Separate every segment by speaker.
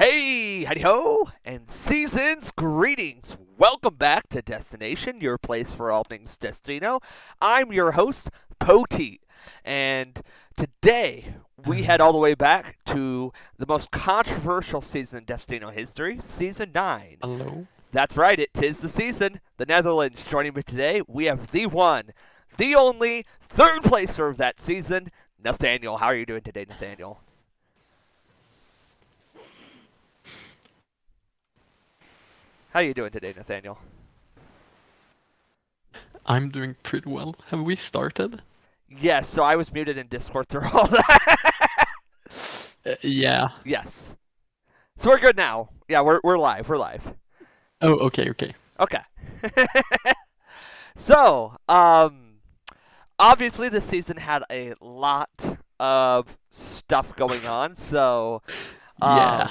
Speaker 1: Hey, howdy ho, and seasons greetings. Welcome back to Destination, your place for all things Destino. I'm your host, Poteet, and today we head all the way back to the most controversial season in Destino history, Season 9.
Speaker 2: Hello.
Speaker 1: That's right, it is the season. The Netherlands joining me today. We have the one, the only, third placer of that season, Nathaniel. How are you doing today, Nathaniel? How are you doing today, Nathaniel?
Speaker 2: I'm doing pretty well. Have we started?
Speaker 1: Yes, so I was muted in Discord through all that.
Speaker 2: Yeah.
Speaker 1: Yes. So we're good now. Yeah, we're live. We're live.
Speaker 2: Oh, okay.
Speaker 1: Okay. So, obviously this season had a lot of stuff going on, so
Speaker 2: Yeah.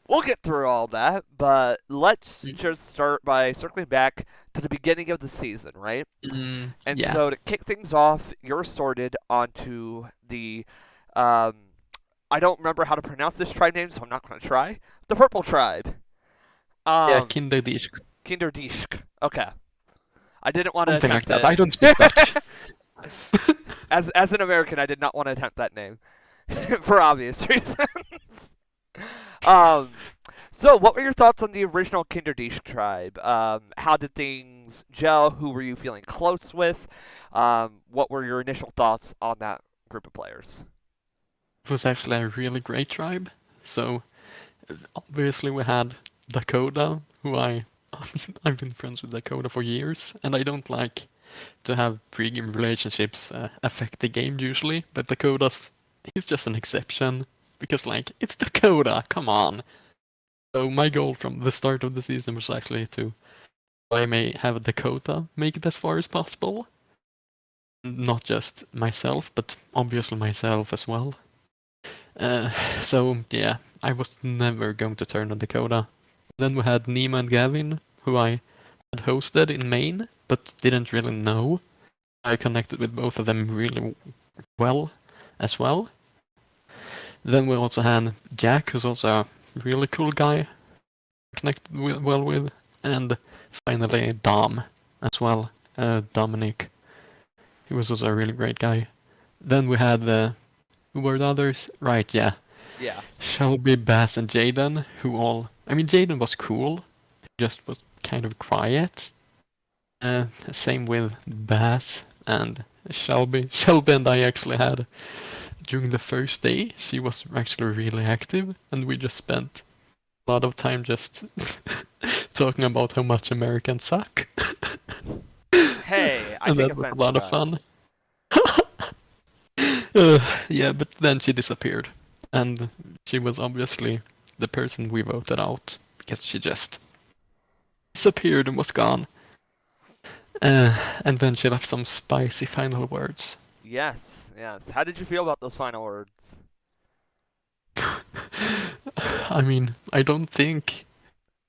Speaker 1: we'll get through all that, but let's
Speaker 2: Mm,
Speaker 1: just start by circling back to the beginning of the season, right? And
Speaker 2: yeah.
Speaker 1: so to kick things off, you're sorted onto the um, I don't remember how to pronounce this tribe name, so I'm not going to try. The Purple Tribe.
Speaker 2: Yeah,
Speaker 1: Um,
Speaker 2: Kinderdisk.
Speaker 1: Kinderdishk. Okay. I didn't want to
Speaker 2: Something like
Speaker 1: attempt
Speaker 2: that.
Speaker 1: it.
Speaker 2: I don't speak Dutch.
Speaker 1: As an American, I did not want to attempt that name for obvious reasons. um, so what were your thoughts on the original Kinderdishk tribe? How did things gel? Who were you feeling close with? What were your initial thoughts on that group of players?
Speaker 2: It was actually a really great tribe. So, obviously we had Dakota, who I've been friends with Dakota for years, and I don't like to have pre-game relationships affect the game usually, but he's just an exception because like it's Dakota, come on. So my goal from the start of the season was actually to I may have Dakota make it as far as possible. Not just myself, but obviously myself as well. Uh, so yeah, I was never going to turn on Dakota. Then we had Nima and Gavin, who I had hosted in Maine, but didn't really know. I connected with both of them really well as well. Then we also had Jack, who's also a really cool guy, connected well with, and finally Dom as well, Dominic. He was also a really great guy. Then we had who were the others? Right, yeah,
Speaker 1: Yeah.
Speaker 2: Shelby, Bass, and Jaden, who all. I mean, Jaden was cool, just was kind of quiet. Same with Bass and Shelby. Shelby and I actually had during the first day. She was actually really active, and we just spent a lot of time just talking about how much Americans suck,
Speaker 1: Hey, I
Speaker 2: and
Speaker 1: take
Speaker 2: that was a
Speaker 1: offense to
Speaker 2: lot of
Speaker 1: that.
Speaker 2: fun. Yeah, but then she disappeared, and she was obviously the person we voted out because she just disappeared and was gone. And then she left some spicy final words.
Speaker 1: Yes, yes. How did you feel about those final words?
Speaker 2: I mean, I don't think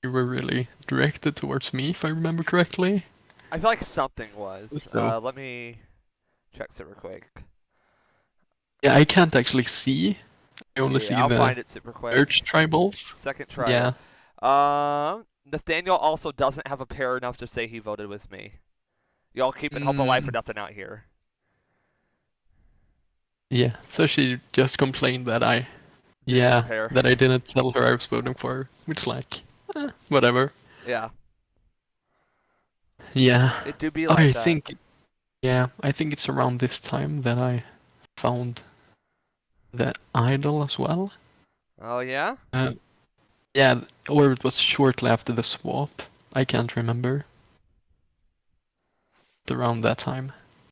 Speaker 2: you were really directed towards me, if I remember correctly.
Speaker 1: I feel like something was.
Speaker 2: So,
Speaker 1: Let me check super quick.
Speaker 2: yeah, I can't actually see. I only
Speaker 1: Yeah,
Speaker 2: see
Speaker 1: I'll
Speaker 2: the
Speaker 1: find it super quick.
Speaker 2: search tribals.
Speaker 1: Second tribal.
Speaker 2: Yeah.
Speaker 1: Nathaniel also doesn't have a pair enough to say he voted with me. Y'all keeping hope alive for
Speaker 2: Mm,
Speaker 1: nothing out here.
Speaker 2: yeah. So she just complained that
Speaker 1: Didn't have a
Speaker 2: yeah,
Speaker 1: pair.
Speaker 2: that I didn't tell her I was voting for her, which like, whatever.
Speaker 1: Yeah,
Speaker 2: Yeah.
Speaker 1: it do be like
Speaker 2: I
Speaker 1: that.
Speaker 2: think, yeah, I think it's around this time that I found the idol as well.
Speaker 1: Oh yeah.
Speaker 2: Uh, yeah, or it was shortly after the swap. I can't remember. Around that time.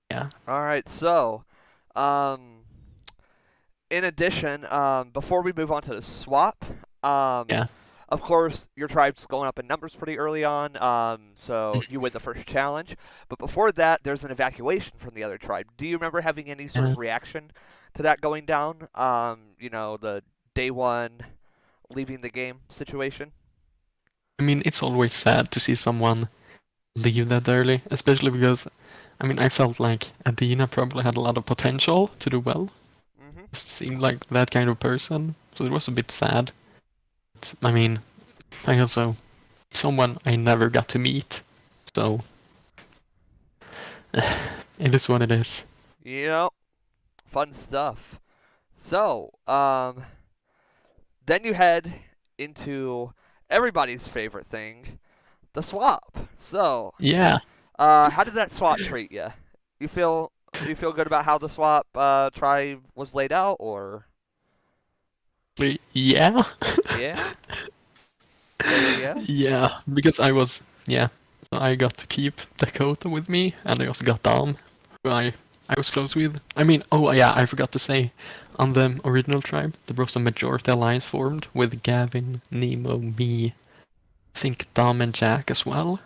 Speaker 2: Yeah.
Speaker 1: All right. So, um, in addition, before we move on to the swap, um,
Speaker 2: Yeah.
Speaker 1: of course, your tribe's going up in numbers pretty early on, so you win the first challenge. But before that, there's an evacuation from the other tribe. Do you remember having any sort
Speaker 2: Yeah.
Speaker 1: of reaction to that going down? The day one leaving the game situation?
Speaker 2: I mean, it's always sad to see someone leave that early, especially because, I mean, I felt like Adina probably had a lot of potential to do well.
Speaker 1: Mm-hmm.
Speaker 2: Seemed like that kind of person, so it was a bit sad I mean, I also someone I never got to meet, so it is what it is.
Speaker 1: Yep. Fun stuff. So, then you head into everybody's favorite thing, the swap. So,
Speaker 2: Yeah,
Speaker 1: how did that swap treat you? You feel you feel good about how the swap tribe was laid out, or
Speaker 2: yeah,
Speaker 1: yeah, yeah.
Speaker 2: yeah, because I was, yeah, so I got to keep Dakota with me, and I also got Dom, who I was close with. I mean, oh yeah, I forgot to say, on the original tribe, there was a majority alliance formed with Gavin, Nemo, me, I think Dom and Jack as well.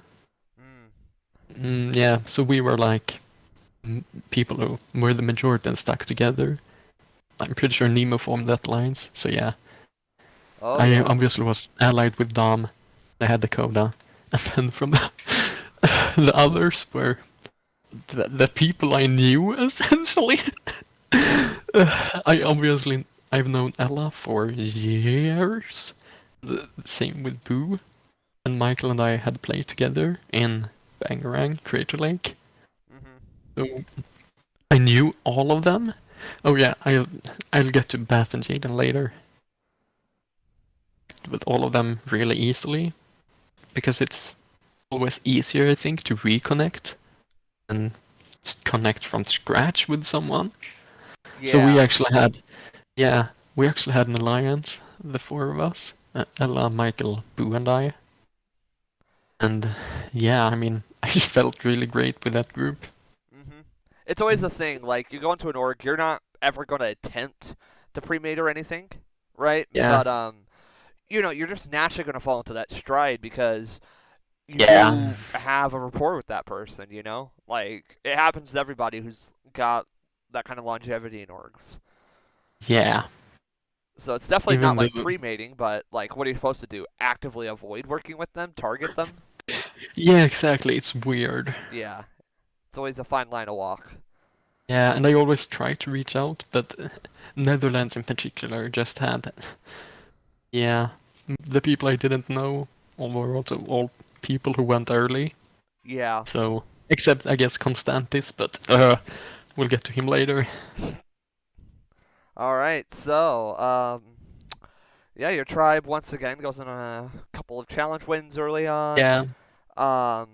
Speaker 1: Mm,
Speaker 2: Yeah, so we were like people who were the majority and stuck together. I'm pretty sure Nemo formed that alliance, so yeah.
Speaker 1: oh
Speaker 2: I
Speaker 1: yeah.
Speaker 2: obviously was allied with Dom. I had Dakota, and then from the others were the people I knew essentially. I've known Ella for years. The same with Boo, and Michael and I had played together in Bangarang, Crater Lake.
Speaker 1: Mhm.
Speaker 2: So I knew all of them. Oh yeah, I'll get to Bath and Jaden later. With all of them really easily because it's always easier, I think, to reconnect and connect from scratch with someone. So we
Speaker 1: Yeah.
Speaker 2: actually had, yeah, we actually had an alliance, the four of us, Ella, Michael, Boo, and I. And yeah, I mean, I felt really great with that group.
Speaker 1: Mhm. It's always a thing. Like you go into an org, you're not ever going to attempt to pre-mate or anything, right?
Speaker 2: Yeah,
Speaker 1: But you're just naturally going to fall into that stride because you
Speaker 2: yeah,
Speaker 1: do have a rapport with that person. Like it happens to everybody who's got that kind of longevity in orgs.
Speaker 2: yeah.
Speaker 1: So it's definitely not
Speaker 2: Even though,
Speaker 1: like pre-mating, but like what are you supposed to do? Actively avoid working with them, target them?
Speaker 2: yeah, exactly. It's weird.
Speaker 1: Yeah, it's always a fine line to walk.
Speaker 2: Yeah, and I always try to reach out, but Netherlands in particular just had, yeah, the people I didn't know all were also all people who went early.
Speaker 1: Yeah.
Speaker 2: So, except I guess Constantis, but we'll get to him later.
Speaker 1: All right. So, yeah, your tribe once again goes on a couple of challenge wins early on.
Speaker 2: Yeah,
Speaker 1: Um,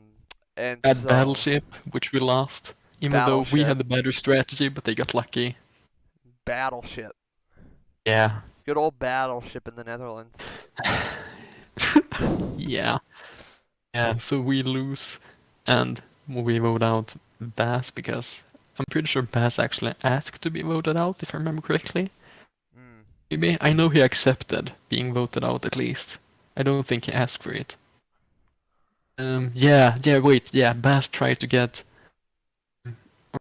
Speaker 1: and
Speaker 2: at
Speaker 1: so
Speaker 2: Battleship, which we lost, even though we
Speaker 1: Battleship,
Speaker 2: had the better strategy, but they got lucky.
Speaker 1: Battleship,
Speaker 2: Yeah,
Speaker 1: good old Battleship in the Netherlands.
Speaker 2: yeah, yeah. So we lose, and we vote out Bass because I'm pretty sure Bass actually asked to be voted out, if I remember correctly.
Speaker 1: Mm.
Speaker 2: Maybe I know he accepted being voted out at least. I don't think he asked for it. Yeah, wait, yeah, Bass tried to get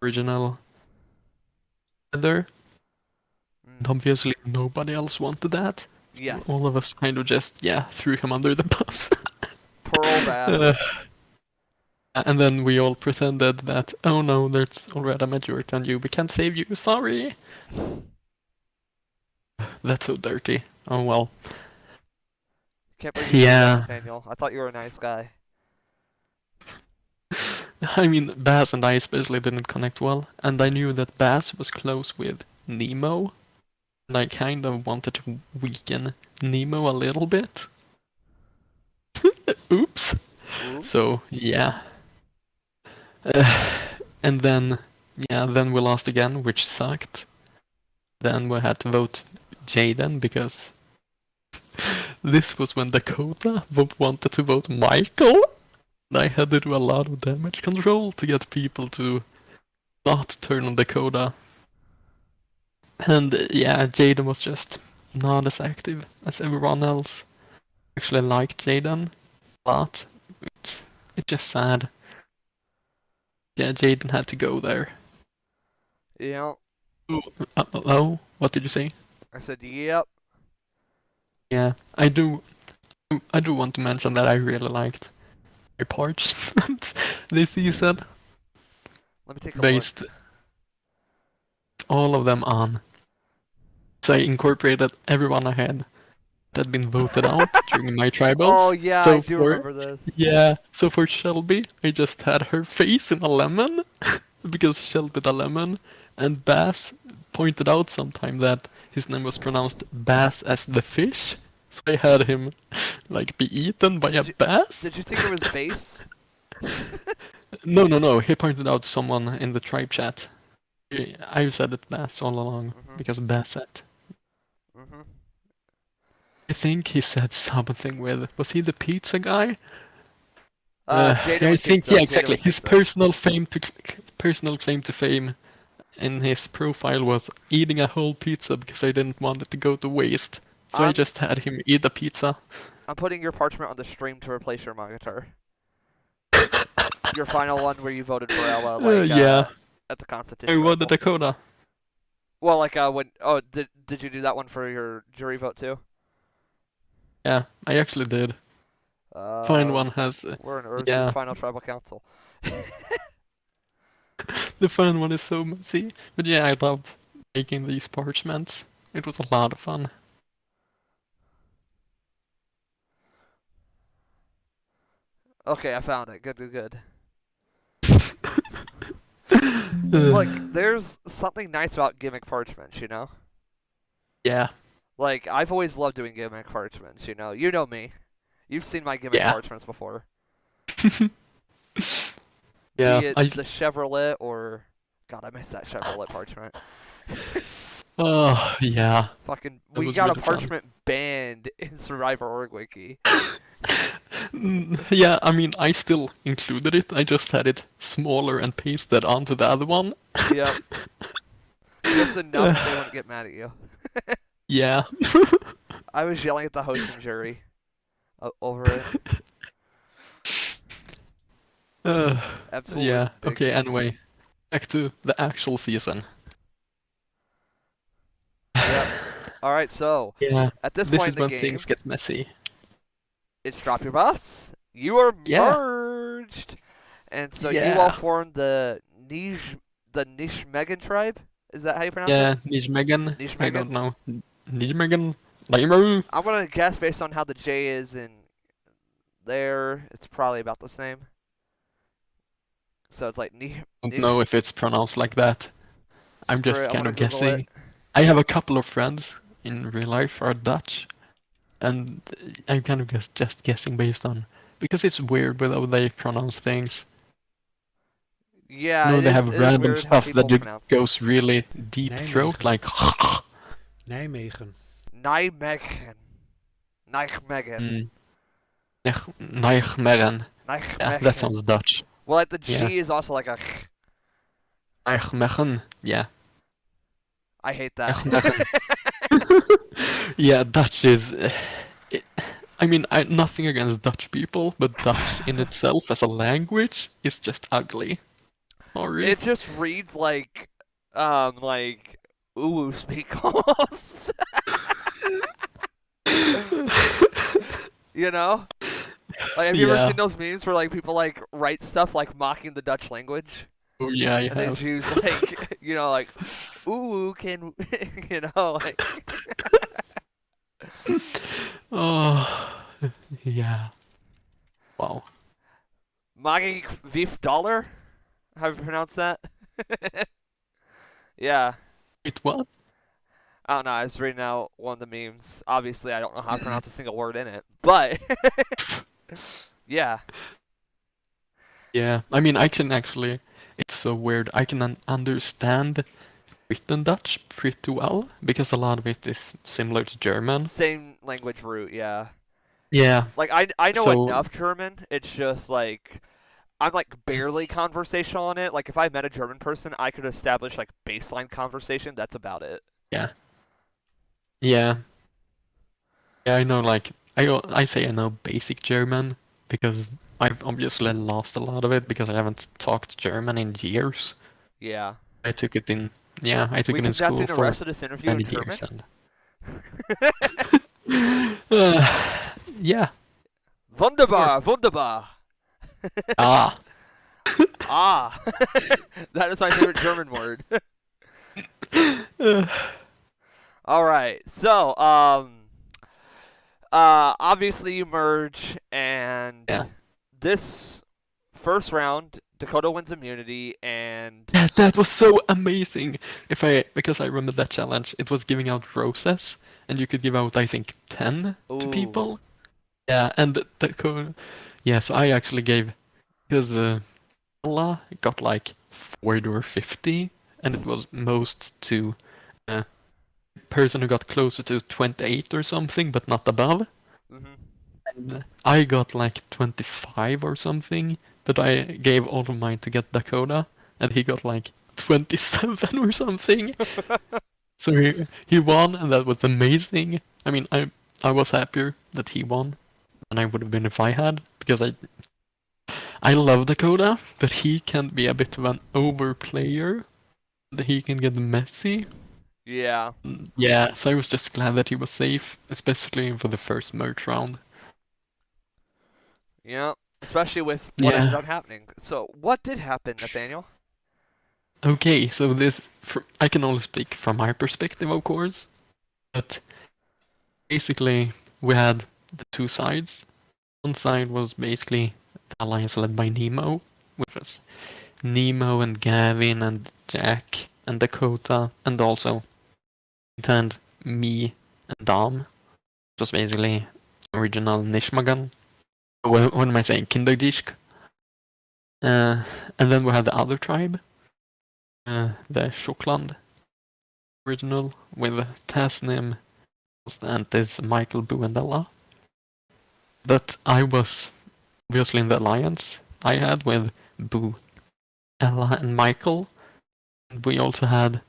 Speaker 2: original together, and
Speaker 1: Mm.
Speaker 2: obviously nobody else wanted that. All
Speaker 1: Yes.
Speaker 2: of us kind of just, yeah, threw him under the bus.
Speaker 1: Pearl
Speaker 2: Uh,
Speaker 1: Bass.
Speaker 2: and then we all pretended that, oh no, there's already a majority on you, we can't save you, sorry. That's so dirty. Oh well.
Speaker 1: Can't believe you do that,
Speaker 2: Yeah,
Speaker 1: Nathaniel. I thought you were a nice guy.
Speaker 2: I mean, Bass and I especially didn't connect well, and I knew that Bass was close with Nemo, and I kind of wanted to weaken Nemo a little bit. Oops.
Speaker 1: Ooh.
Speaker 2: So, yeah. Uh, and then, yeah, then we lost again, which sucked. Then we had to vote Jaden because this was when Dakota wanted to vote Michael. And I had to do a lot of damage control to get people to not turn on Dakota. And yeah, Jaden was just not as active as everyone else. Actually liked Jaden a lot. It's just sad. Yeah, Jaden had to go there.
Speaker 1: You know,
Speaker 2: Oh, oh, what did you say?
Speaker 1: I said, yep.
Speaker 2: Yeah, I do want to mention that I really liked my parts this season.
Speaker 1: Let me take a look.
Speaker 2: Based all of them on. So I incorporated everyone I had had been voted out during my tribals.
Speaker 1: Oh yeah,
Speaker 2: so
Speaker 1: I do
Speaker 2: for
Speaker 1: remember this.
Speaker 2: yeah, so for Shelby, I just had her face in a lemon because Shelby the lemon, and Bass pointed out sometime that his name was pronounced Bass as the fish. So I had him like be eaten by a bass.
Speaker 1: Did you think it was base?
Speaker 2: No. He pointed out someone in the tribe chat. I've said it Bass all along because Bass said.
Speaker 1: Mm-hmm.
Speaker 2: I think he said something with. Was he the pizza guy?
Speaker 1: Jaden
Speaker 2: I
Speaker 1: was
Speaker 2: think
Speaker 1: pizza.
Speaker 2: yeah,
Speaker 1: Jaden
Speaker 2: exactly.
Speaker 1: was
Speaker 2: His
Speaker 1: pizza.
Speaker 2: personal claim to fame in his profile was eating a whole pizza because I didn't want it to go to waste. So I just had him eat a pizza.
Speaker 1: I'm putting your parchment on the stream to replace your Magatar. Your final one where you voted for Ella, like
Speaker 2: Yeah.
Speaker 1: at the
Speaker 2: I
Speaker 1: Constitution.
Speaker 2: won the
Speaker 1: Rumble.
Speaker 2: Dakota.
Speaker 1: Well, like when did you do that one for your jury vote too?
Speaker 2: Yeah, I actually did. Fine one has.
Speaker 1: We're in Urza's
Speaker 2: Yeah.
Speaker 1: final tribal council.
Speaker 2: The fun one is so messy. But yeah, I loved making these parchments. It was a lot of fun.
Speaker 1: Okay, I found it. Good. Look, there's something nice about gimmick parchments, you know?
Speaker 2: Yeah.
Speaker 1: Like, I've always loved doing gimmick parchments, you know? You know me. You've seen my gimmick
Speaker 2: Yeah.
Speaker 1: parchments before.
Speaker 2: Yeah.
Speaker 1: Be it the Chevrolet or... God, I missed that Chevrolet parchment.
Speaker 2: Oh, yeah.
Speaker 1: Fucking,
Speaker 2: That
Speaker 1: we
Speaker 2: was
Speaker 1: got
Speaker 2: really
Speaker 1: a
Speaker 2: fun.
Speaker 1: parchment banned in Survivor Org Wiki.
Speaker 2: Yeah, I mean, I still included it. I just had it smaller and pasted onto the other one.
Speaker 1: Yep. Just enough that they wouldn't get mad at you.
Speaker 2: Yeah.
Speaker 1: I was yelling at the host and jury over it. Absolutely.
Speaker 2: Yeah.
Speaker 1: big.
Speaker 2: Okay, anyway. Back to the actual season.
Speaker 1: Yep. All right, so
Speaker 2: Yeah.
Speaker 1: at this
Speaker 2: This
Speaker 1: point
Speaker 2: is
Speaker 1: in the
Speaker 2: when
Speaker 1: game,
Speaker 2: things get messy.
Speaker 1: it's drop your boss. You are
Speaker 2: Yeah.
Speaker 1: merged, and so you
Speaker 2: Yeah.
Speaker 1: all formed the Niche Megan tribe. Is that how you pronounce
Speaker 2: Yeah,
Speaker 1: it?
Speaker 2: Nijmegen. I
Speaker 1: Nijmegen?
Speaker 2: don't know. Nijmegen? Nijmegen?
Speaker 1: I'm gonna guess based on how the J is in there. It's probably about the same. So it's like
Speaker 2: I don't know if it's pronounced like that. I'm
Speaker 1: Screw
Speaker 2: just
Speaker 1: it, I'm
Speaker 2: kind
Speaker 1: gonna
Speaker 2: of
Speaker 1: Google
Speaker 2: guessing.
Speaker 1: it.
Speaker 2: I have a couple of friends in real life who are Dutch, and I'm kind of just guessing based on because it's weird with how they pronounce things.
Speaker 1: Yeah,
Speaker 2: You know,
Speaker 1: it
Speaker 2: they
Speaker 1: is,
Speaker 2: have
Speaker 1: it is
Speaker 2: random
Speaker 1: weird how
Speaker 2: stuff
Speaker 1: people
Speaker 2: that
Speaker 1: pronounce
Speaker 2: goes
Speaker 1: things.
Speaker 2: really deep
Speaker 3: Nijmegen.
Speaker 2: throat, like
Speaker 3: Nijmegen.
Speaker 1: Nijmegen. Nijmegen.
Speaker 2: Nijmegen. Yeah,
Speaker 1: Nijmegen.
Speaker 2: that sounds Dutch.
Speaker 1: Well, like the G
Speaker 2: Yeah.
Speaker 1: is also like a.
Speaker 2: Nijmegen. Yeah.
Speaker 1: I hate that.
Speaker 2: Nijmegen. Yeah, Dutch is. I mean, nothing against Dutch people, but Dutch in itself as a language is just ugly. Sorry.
Speaker 1: It just reads like ooh speak almost. You know? Like, have you ever
Speaker 2: Yeah.
Speaker 1: seen those memes where like people like write stuff like mocking the Dutch language?
Speaker 2: Oh yeah, I
Speaker 1: And they
Speaker 2: have.
Speaker 1: just use like like ooh can like
Speaker 2: Oh, yeah. Wow.
Speaker 1: mocking Vif Dollar? How do you pronounce that? Yeah.
Speaker 2: Wait, what?
Speaker 1: I don't know. I was reading out one of the memes. Obviously, I don't know how to pronounce a single word in it, but yeah.
Speaker 2: Yeah, I mean, I can actually. It's so weird. I can understand written Dutch pretty well because a lot of it is similar to German.
Speaker 1: Same language root, yeah.
Speaker 2: Yeah.
Speaker 1: Like I know
Speaker 2: So-
Speaker 1: enough German. It's just like I'm like barely conversational on it. Like if I met a German person, I could establish like baseline conversation. That's about it.
Speaker 2: Yeah. Yeah. Yeah, I know. Like I say I know basic German because I've obviously lost a lot of it because I haven't talked German in years.
Speaker 1: Yeah.
Speaker 2: I took it in. Yeah, I took
Speaker 1: We
Speaker 2: it in school
Speaker 1: conducted the
Speaker 2: for
Speaker 1: rest of this interview in
Speaker 2: many
Speaker 1: German.
Speaker 2: years and. Yeah.
Speaker 1: Wunderbar, wunderbar.
Speaker 2: Ah.
Speaker 1: Ah. That is my favorite German word. All right. So, Obviously you merge, and
Speaker 2: Yeah.
Speaker 1: this first round, Dakota wins immunity, and
Speaker 2: Yeah, that was so amazing. Because I remember that challenge, it was giving out roses, and you could give out I think 10 to
Speaker 1: ooh,
Speaker 2: people. Yeah, and yeah, so I actually gave because Ella got like 40 or 50, and it was most to uh, person who got closer to 28 or something, but not above.
Speaker 1: hmm
Speaker 2: And I got like 25 or something, but I gave all of mine to get Dakota, and he got like 27 or something. So he won, and that was amazing. I mean, I was happier that he won than I would have been if I had, because I love Dakota, but he can be a bit of an overplayer. He can get messy.
Speaker 1: yeah,
Speaker 2: Yeah, so I was just glad that he was safe, especially for the first merge round.
Speaker 1: yeah. Especially with what ended
Speaker 2: Yeah.
Speaker 1: up happening. So, what did happen, Nathaniel?
Speaker 2: Okay, so I can only speak from my perspective, of course, but basically we had the two sides. One side was basically the alliance led by Nemo, which was Nemo and Gavin and Jack and Dakota, and also it had me and Dom. It was basically original Nishmagan. What am I saying? Kinderdishk. And then we had the other tribe, the Shokland original, with Tasnim and this Michael, Boo, and Ella. But I was obviously in the alliance I had with Boo, Ella, and Michael. And we also had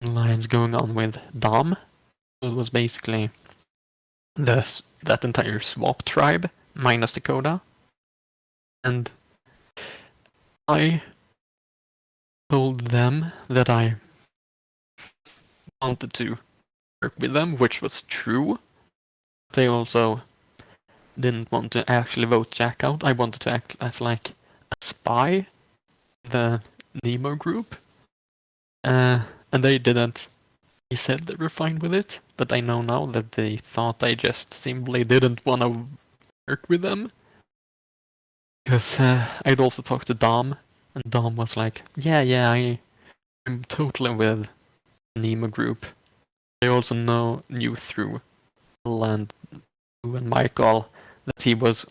Speaker 2: an alliance going on with Dom. It was basically that entire swap tribe, minus Dakota. And I told them that I wanted to work with them, which was true. They also didn't want to actually vote Jack out. I wanted to act as like a spy, the Nemo group. And they didn't. They said they were fine with it, but I know now that they thought I just simply didn't want to work with them. Because I'd also talked to Dom, and Dom was like, I'm totally with Nemo group. I also knew through Land and Michael that he was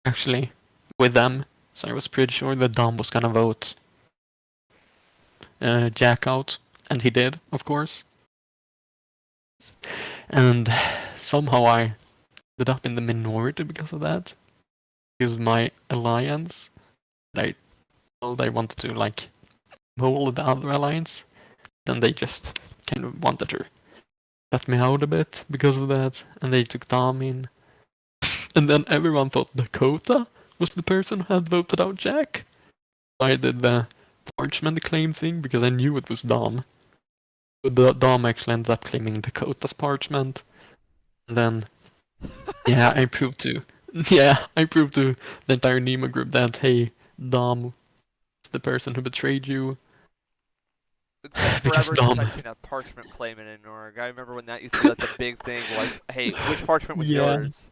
Speaker 2: actually with them, so I was pretty sure that Dom was gonna vote Jack out, and he did, of course. And somehow I ended up in the minority because of that. Because my alliance, I told I wanted to like mold the other alliance, then they just kind of wanted to cut me out a bit because of that, and they took Dom in. And then everyone thought Dakota was the person who had voted out Jack. I did the parchment claim thing because I knew it was Dom. But Dom actually ended up claiming Dakota's parchment. And then, yeah, I proved to the entire Nemo group that, hey, Dom is the person who betrayed you.
Speaker 1: It's been
Speaker 2: Because
Speaker 1: forever since
Speaker 2: Dom,
Speaker 1: I've seen a parchment claimant in Norg. I remember when that used to be like the big thing was, hey, which parchment was
Speaker 2: yeah.
Speaker 1: yours?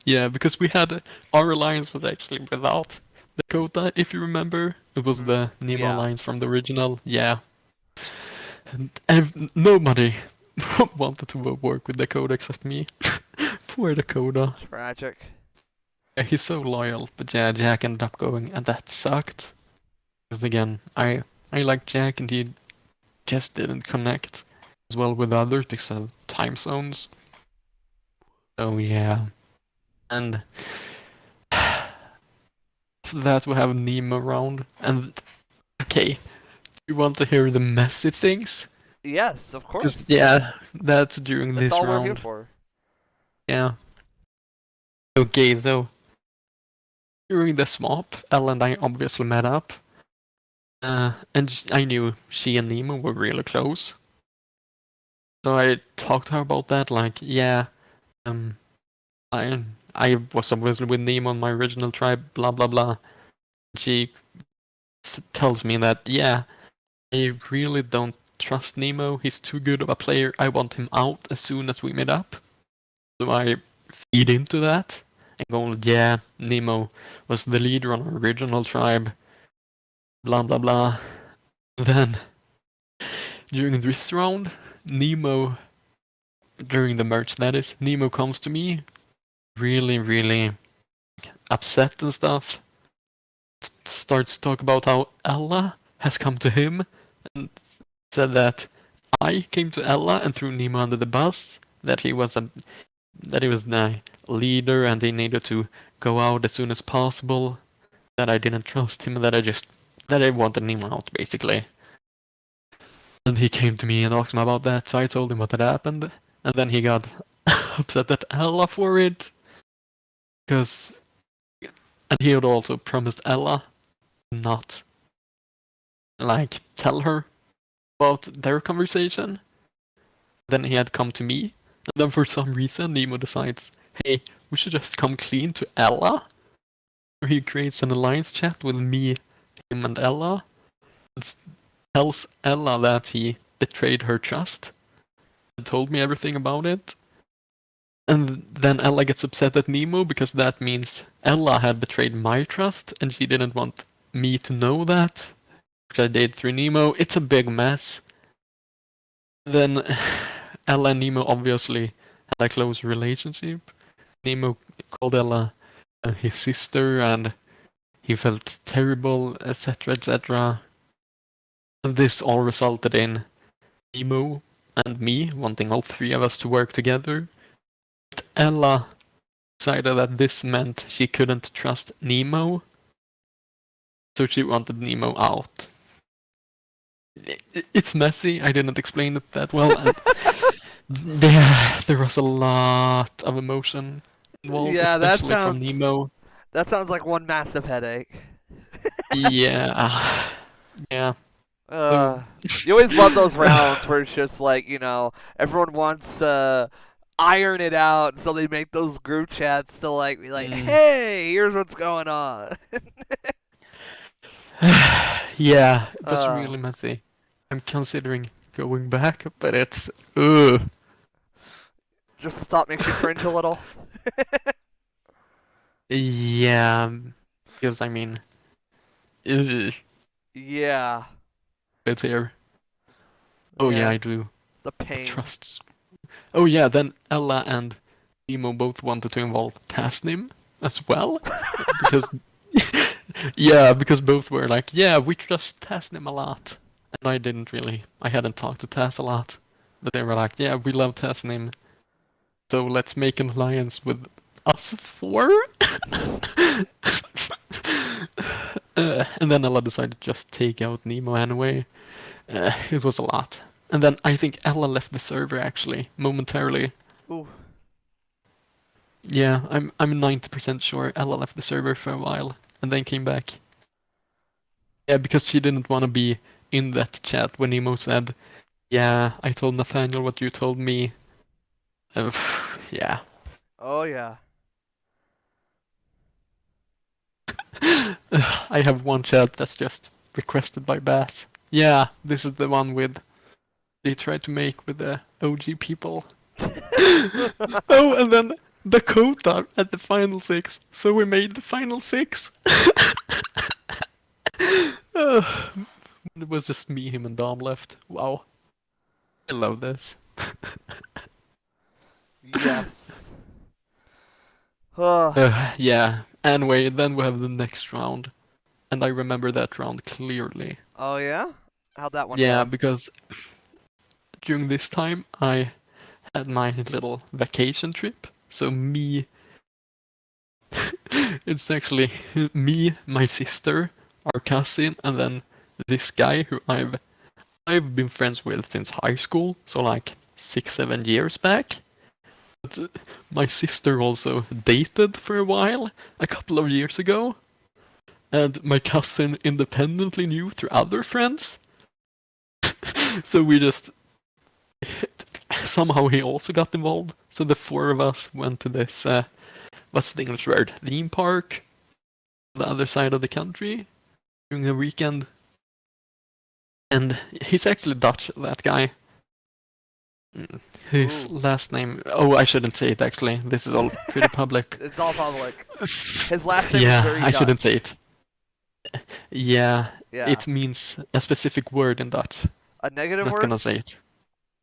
Speaker 2: Yeah, because we had, our alliance was actually without Dakota, if you remember. It was the Nemo
Speaker 1: Yeah.
Speaker 2: alliance from the original, yeah. And nobody wanted to work with Dakota except me. Poor Dakota.
Speaker 1: Tragic.
Speaker 2: Yeah, he's so loyal, but yeah, Jack ended up going, and that sucked. Because again, I like Jack, and he just didn't connect as well with others because of time zones. So yeah, and after that we have Nemo around, and okay, you want to hear the messy things?
Speaker 1: Yes, of course.
Speaker 2: Just yeah, that's during
Speaker 1: That's
Speaker 2: this
Speaker 1: all
Speaker 2: round.
Speaker 1: we're here for.
Speaker 2: Yeah. Okay, so during the swap, Elle and I obviously met up. And I knew she and Nemo were really close. So I talked to her about that, like, yeah, um, I was obviously with Nemo on my original tribe, blah blah blah. She tells me that, yeah, I really don't trust Nemo. He's too good of a player. I want him out as soon as we meet up. So I feed into that and go, yeah, Nemo was the leader on our original tribe. Blah blah blah. Then during this round, Nemo, during the merge that is, Nemo comes to me, really upset and stuff. Starts to talk about how Ella has come to him and said that I came to Ella and threw Nemo under the bus. That he was the leader and he needed to go out as soon as possible. That I didn't trust him and that I wanted Nemo out basically. And he came to me and asked me about that, so I told him what had happened. And then he got upset at Ella for it. And he had also promised Ella not, tell her about their conversation. Then he had come to me. And then for some reason, Nemo decides, hey, we should just come clean to Ella. So he creates an alliance chat with me, him, and Ella. And tells Ella that he betrayed her trust and told me everything about it. And then Ella gets upset at Nemo because that means Ella had betrayed my trust and she didn't want me to know that, which I did through Nemo. It's a big mess. Then Ella and Nemo obviously had a close relationship. Nemo called Ella his sister and he felt terrible, etc., etc. And this all resulted in Nemo and me wanting all three of us to work together. But Ella decided that this meant she couldn't trust Nemo, so she wanted Nemo out. It's messy, I didn't explain it that well, and there was a lot of emotion involved,
Speaker 1: Yeah,
Speaker 2: especially from Nemo.
Speaker 1: that sounds like one massive headache.
Speaker 2: Yeah. Yeah.
Speaker 1: You always love those rounds where it's just like, everyone wants to iron it out, so they make those group chats to be like, hey, here's what's going on.
Speaker 2: Yeah, it was really messy. I'm considering going back, but it's
Speaker 1: Just to stop makes you cringe a little.
Speaker 2: Yeah, because I mean,
Speaker 1: Yeah.
Speaker 2: it's here. Oh yeah, I do.
Speaker 1: The pain.
Speaker 2: Trust. Oh yeah, then Ella and Nemo both wanted to involve Tasnim as well, because because both were like, yeah, we trust Tasnim a lot, and I hadn't talked to Taz a lot, but they were like, yeah, we love Tasnim, so let's make an alliance with us four. And then Ella decided to just take out Nemo anyway. It was a lot. And then I think Ella left the server actually, momentarily.
Speaker 1: Ooh.
Speaker 2: Yeah, I'm 90% sure Ella left the server for a while and then came back. Yeah, because she didn't want to be in that chat when Nemo said, yeah, I told Nathaniel what you told me. Yeah.
Speaker 1: Oh yeah.
Speaker 2: I have one chat that's just requested by Bass. Yeah, this is the one they tried to make with the OG people. Oh, and then Dakota at the final 6. So we made the final 6. It was just me, him, and Dom left. Wow. I love this.
Speaker 1: Yes.
Speaker 2: Yeah. Anyway, then we have the next round. And I remember that round clearly.
Speaker 1: Oh yeah? How'd that one
Speaker 2: Yeah,
Speaker 1: go?
Speaker 2: because during this time I had my little vacation trip. So it's actually me, my sister, our cousin, and then this guy who I've been friends with since high school, so 6-7 years back. But my sister also dated for a while, a couple of years ago. And my cousin independently knew through other friends. So we just somehow he also got involved. So the four of us went to this what's the English word? Theme park, the other side of the country, during the weekend. And he's actually Dutch, that guy. His
Speaker 1: Ooh.
Speaker 2: last name... Oh, I shouldn't say it, actually. This is all pretty public.
Speaker 1: It's all public. His last name is
Speaker 2: Yeah,
Speaker 1: very
Speaker 2: I shouldn't
Speaker 1: Dutch.
Speaker 2: say it. Yeah,
Speaker 1: Yeah.
Speaker 2: it means a specific word in Dutch.
Speaker 1: A negative
Speaker 2: Not
Speaker 1: word?
Speaker 2: gonna say it.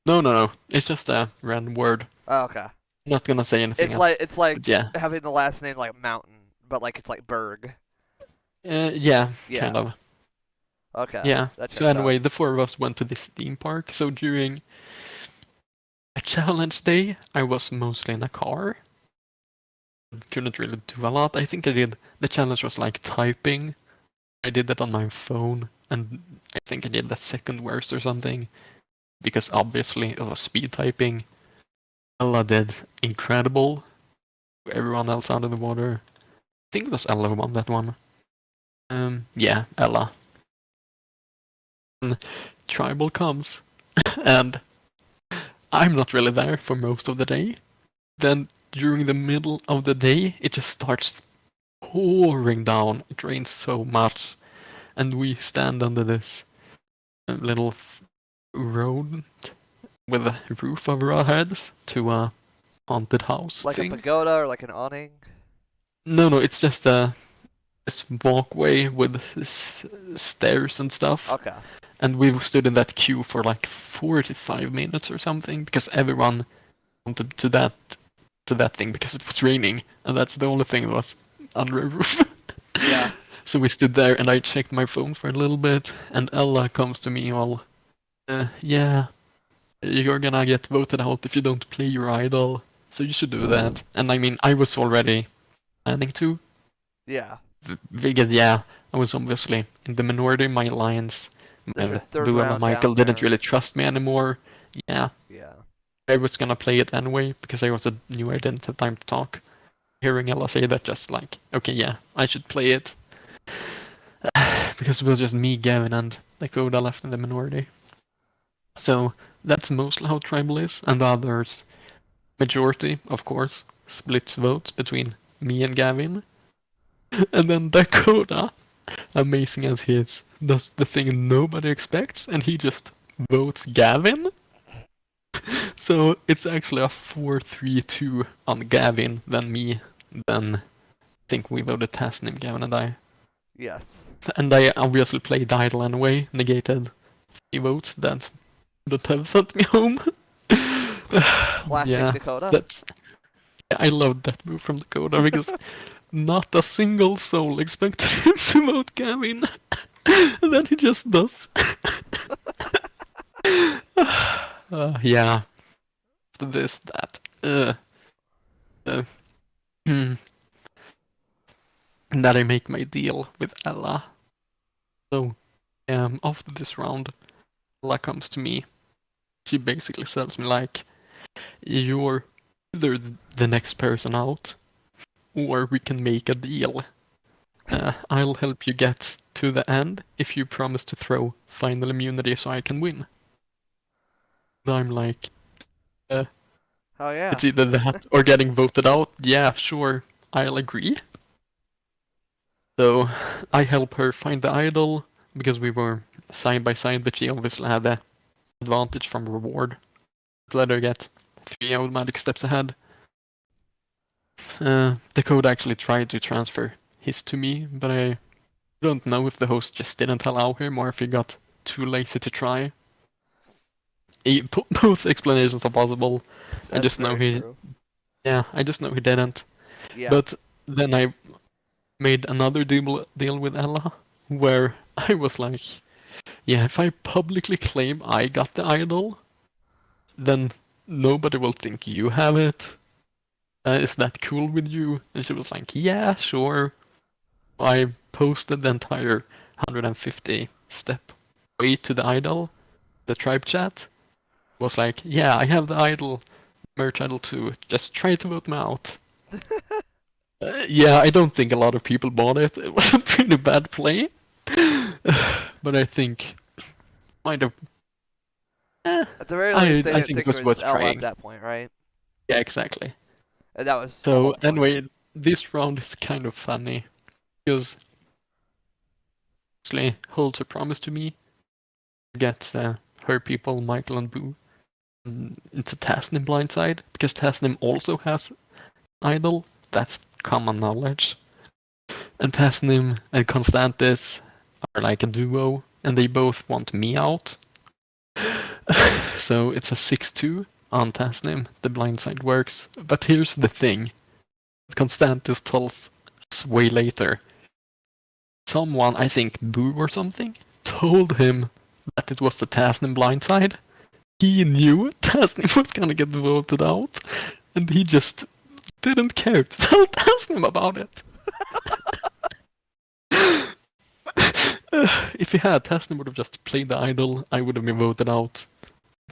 Speaker 2: No. It's just a random word.
Speaker 1: Oh, okay.
Speaker 2: Not gonna say anything else.
Speaker 1: It's like
Speaker 2: But yeah.
Speaker 1: having the last name like Mountain, but like it's like Berg.
Speaker 2: Yeah,
Speaker 1: Yeah.
Speaker 2: kind of.
Speaker 1: Okay.
Speaker 2: Yeah.
Speaker 1: That
Speaker 2: So
Speaker 1: checks out.
Speaker 2: anyway, the four of us went to this theme park. So during a challenge day, I was mostly in a car. Couldn't really do a lot. I think I did. The challenge was like typing. I did that on my phone, and I think I did the second worst or something. Because obviously it was speed typing. Ella did incredible. Everyone else out of the water. I think it was Ella who won that one. Yeah, Ella. And Tribal comes, and I'm not really there for most of the day. Then during the middle of the day, it just starts pouring down. It rains so much, and we stand under this little road with a roof over our heads to a haunted house
Speaker 1: Like
Speaker 2: thing.
Speaker 1: a pagoda or like an awning?
Speaker 2: No, it's just this walkway with stairs and stuff.
Speaker 1: Okay.
Speaker 2: And we stood in that queue for like 45 minutes or something because everyone wanted to that thing because it was raining and that's the only thing that was under a roof.
Speaker 1: Yeah.
Speaker 2: So we stood there and I checked my phone for a little bit and Ella comes to me all, yeah, you're gonna get voted out if you don't play your idol, so you should do that. And I mean, I was already planning to,
Speaker 1: Yeah.
Speaker 2: because yeah, I was obviously in the minority. My alliance,
Speaker 1: There's your third
Speaker 2: Lou and
Speaker 1: round
Speaker 2: Michael
Speaker 1: down
Speaker 2: didn't
Speaker 1: there.
Speaker 2: really trust me anymore. Yeah,
Speaker 1: Yeah.
Speaker 2: I was gonna play it anyway because I also knew I didn't have time to talk. Hearing Ella say that, just like, okay, yeah, I should play it. Because it was just me, Gavin, and Dakota left in the minority. So that's mostly how Tribal is, and the others, majority, of course, splits votes between me and Gavin. And then Dakota, amazing as he is, does the thing nobody expects, and he just votes Gavin. So it's actually a 4-3-2 on Gavin, then me, then I think we voted Tasnim, Gavin and I.
Speaker 1: Yes.
Speaker 2: And I obviously played Idle anyway, negated 3 votes that would have sent me home.
Speaker 1: Classic
Speaker 2: Yeah,
Speaker 1: Dakota.
Speaker 2: that's... I loved that move from Dakota because not a single soul expected him to vote Gavin. And then he just does. Yeah. After this, that. That I make my deal with Ella. So, after this round, Ella comes to me. She basically tells me like, you're either the next person out, or we can make a deal. I'll help you get to the end if you promise to throw final immunity so I can win. And I'm like,
Speaker 1: Oh yeah.
Speaker 2: it's either that or getting voted out. Yeah, sure, I'll agree. So I help her find the idol because we were side by side, but she obviously had the advantage from reward. Let her get 3 automatic steps ahead. The code actually tried to transfer his to me, but I don't know if the host just didn't allow him or if he got too lazy to try. Both explanations are possible. I
Speaker 1: That's
Speaker 2: just know
Speaker 1: very
Speaker 2: he,
Speaker 1: true.
Speaker 2: yeah, I just know he didn't.
Speaker 1: Yeah.
Speaker 2: But then I made another deal with Ella, where I was like, yeah, if I publicly claim I got the idol, then nobody will think you have it. Is that cool with you? And she was like, yeah, sure. I posted the entire 150 step way to the idol, the tribe chat. Was like, yeah, I have the idol, merch idol too. Just try to vote me out. Yeah, I don't think a lot of people bought it. It was a pretty bad play. But I think might have.
Speaker 1: At the very least, they
Speaker 2: I
Speaker 1: didn't
Speaker 2: think
Speaker 1: think
Speaker 2: it was
Speaker 1: it
Speaker 2: worth
Speaker 1: was Ella
Speaker 2: trying.
Speaker 1: at that point, right?
Speaker 2: Yeah, exactly.
Speaker 1: And that was the
Speaker 2: So
Speaker 1: whole point.
Speaker 2: anyway, this round is kind of funny because actually holds a promise to me. get her people, Michael and Boo, into Tasnim Blindside, because Tasnim also has idol. That's common knowledge. And Tasnim and Constantis are like a duo, and they both want me out. So it's a 6-2 on Tasnim. The blindside works. But here's the thing. Constantis tells us way later. Someone, I think Boo or something, told him that it was the Tasnim blindside. He knew Tasnim was gonna get voted out, and he just didn't care to tell Tasnim about it. If he had, Tasnim would have just played the idol, I would have been voted out.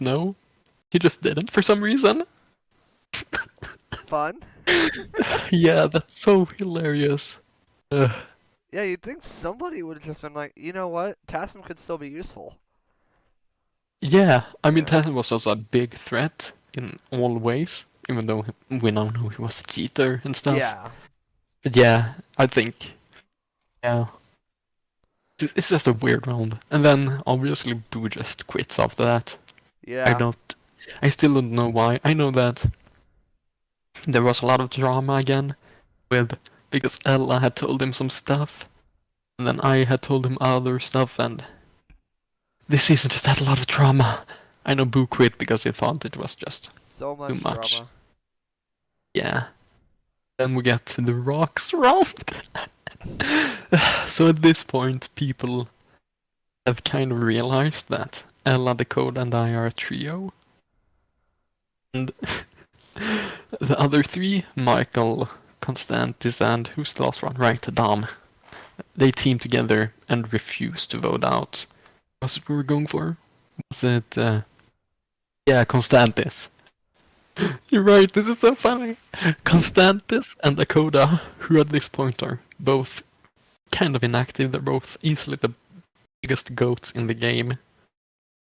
Speaker 2: No, he just didn't for some reason.
Speaker 1: Fun.
Speaker 2: Yeah, that's so hilarious.
Speaker 1: Yeah, you'd think somebody would have just been like, you know what? Tassim could still be useful.
Speaker 2: Yeah, I mean,
Speaker 1: Yeah.
Speaker 2: Tasnim was also a big threat in all ways, even though we now know he was a cheater and stuff.
Speaker 1: Yeah.
Speaker 2: But yeah, I think, yeah. It's just a weird round. And then, obviously, Boo just quits after that.
Speaker 1: Yeah.
Speaker 2: I still don't know why. I know that there was a lot of drama again because Ella had told him some stuff, and then I had told him other stuff, and this season just had a lot of drama. I know Boo quit because he thought it was just
Speaker 1: So much
Speaker 2: much.
Speaker 1: drama.
Speaker 2: yeah. Then we get to the rocks round. So at this point, people have kind of realized that Ella, Dakota, and I are a trio. And the other three, Michael, Constantis, and who's the last one? Right, Dom. They team together and refuse to vote out. Was it we were going for? Was it, yeah, Constantis. You're right, this is so funny. Constantis and Dakota, who at this point are both kind of inactive, they're both easily the biggest goats in the game.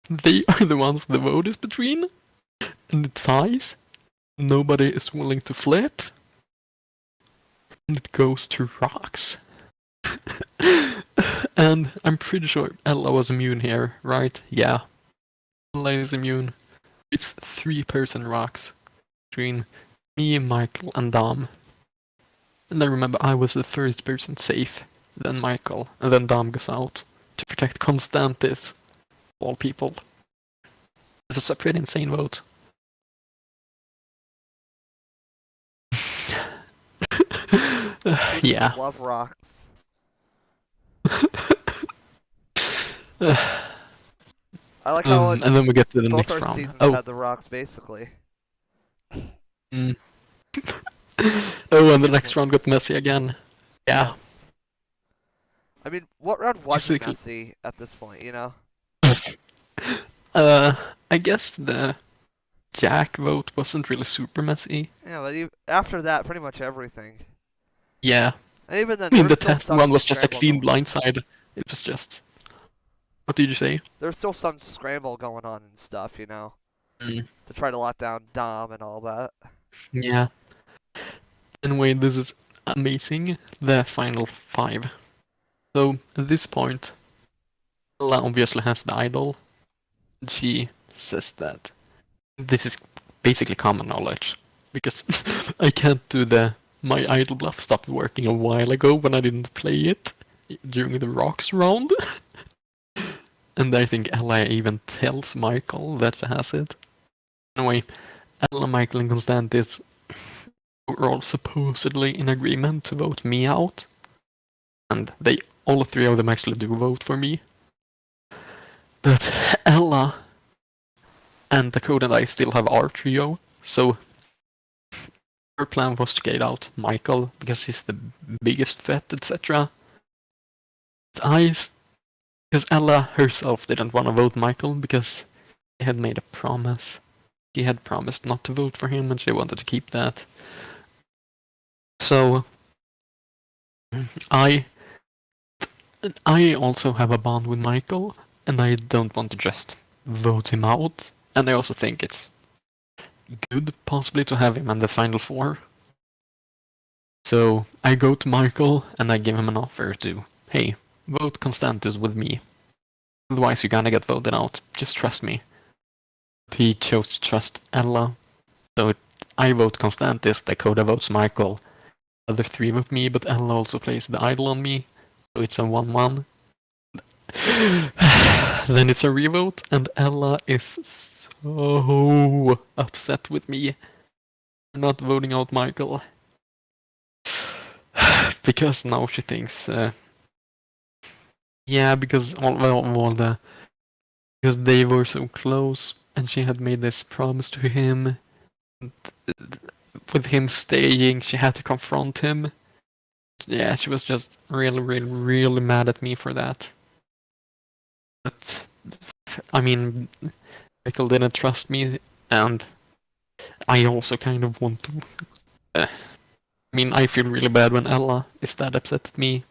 Speaker 2: They are the ones the vote is between, and it ties. Nobody is willing to flip, and it goes to rocks. And I'm pretty sure Ella was immune here, right? Yeah. Ella is immune. It's 3-person rocks between me, Michael, and Dom. And I remember I was the first person safe, then Michael, and then Dom goes out to protect Constantis, of all people. It was a pretty insane vote. Yeah.
Speaker 1: Love rocks. I like how
Speaker 2: And then we get to the
Speaker 1: both
Speaker 2: next
Speaker 1: our
Speaker 2: round.
Speaker 1: seasons
Speaker 2: Oh.
Speaker 1: had the rocks basically.
Speaker 2: Mm. Oh, and the next round got messy again. Yeah.
Speaker 1: Yes. I mean, what round wasn't
Speaker 2: Basically-
Speaker 1: messy at this point, you know?
Speaker 2: I guess the Jack vote wasn't really super messy.
Speaker 1: Yeah, but after that, pretty much everything.
Speaker 2: Yeah.
Speaker 1: And even then,
Speaker 2: I mean,
Speaker 1: there
Speaker 2: the
Speaker 1: was still
Speaker 2: test
Speaker 1: some
Speaker 2: one was just a
Speaker 1: scramble
Speaker 2: clean
Speaker 1: going-
Speaker 2: blindside. It was just. What did you say?
Speaker 1: There was still some scramble going on and stuff, you know?
Speaker 2: Mm.
Speaker 1: To try to lock down Dom and all that.
Speaker 2: Yeah. Anyway, this is amazing. The final 5. So, at this point, Ella obviously has the idol. She says that this is basically common knowledge. Because I can't do my idol bluff stopped working a while ago when I didn't play it during the rocks round. And I think Ella even tells Michael that she has it. Anyway, Ella, Michael, and Constantis were all supposedly in agreement to vote me out. And all 3 of them actually do vote for me. But Ella and Dakota and I still have our trio, so her plan was to get out Michael because he's the biggest threat, etc. Because Ella herself didn't want to vote Michael because he had made a promise. He had promised not to vote for him and she wanted to keep that. So I also have a bond with Michael and I don't want to just vote him out. And I also think it's good possibly to have him in the final 4. So I go to Michael and I give him an offer to, hey, vote Constantis with me. Otherwise, you're gonna get voted out. Just trust me. He chose to trust Ella. So I vote Constantis, Dakota votes Michael. Other three vote me, but Ella also plays the idol on me. So it's a 1-1. Then it's a revote, and Ella is so upset with me for not voting out Michael. Because now she thinks, yeah, because because they were so close, and she had made this promise to him. And, with him staying, she had to confront him. Yeah, she was just really mad at me for that. But I mean, Michael didn't trust me, and I also kind of want to. I mean, I feel really bad when Ella is that upset at me.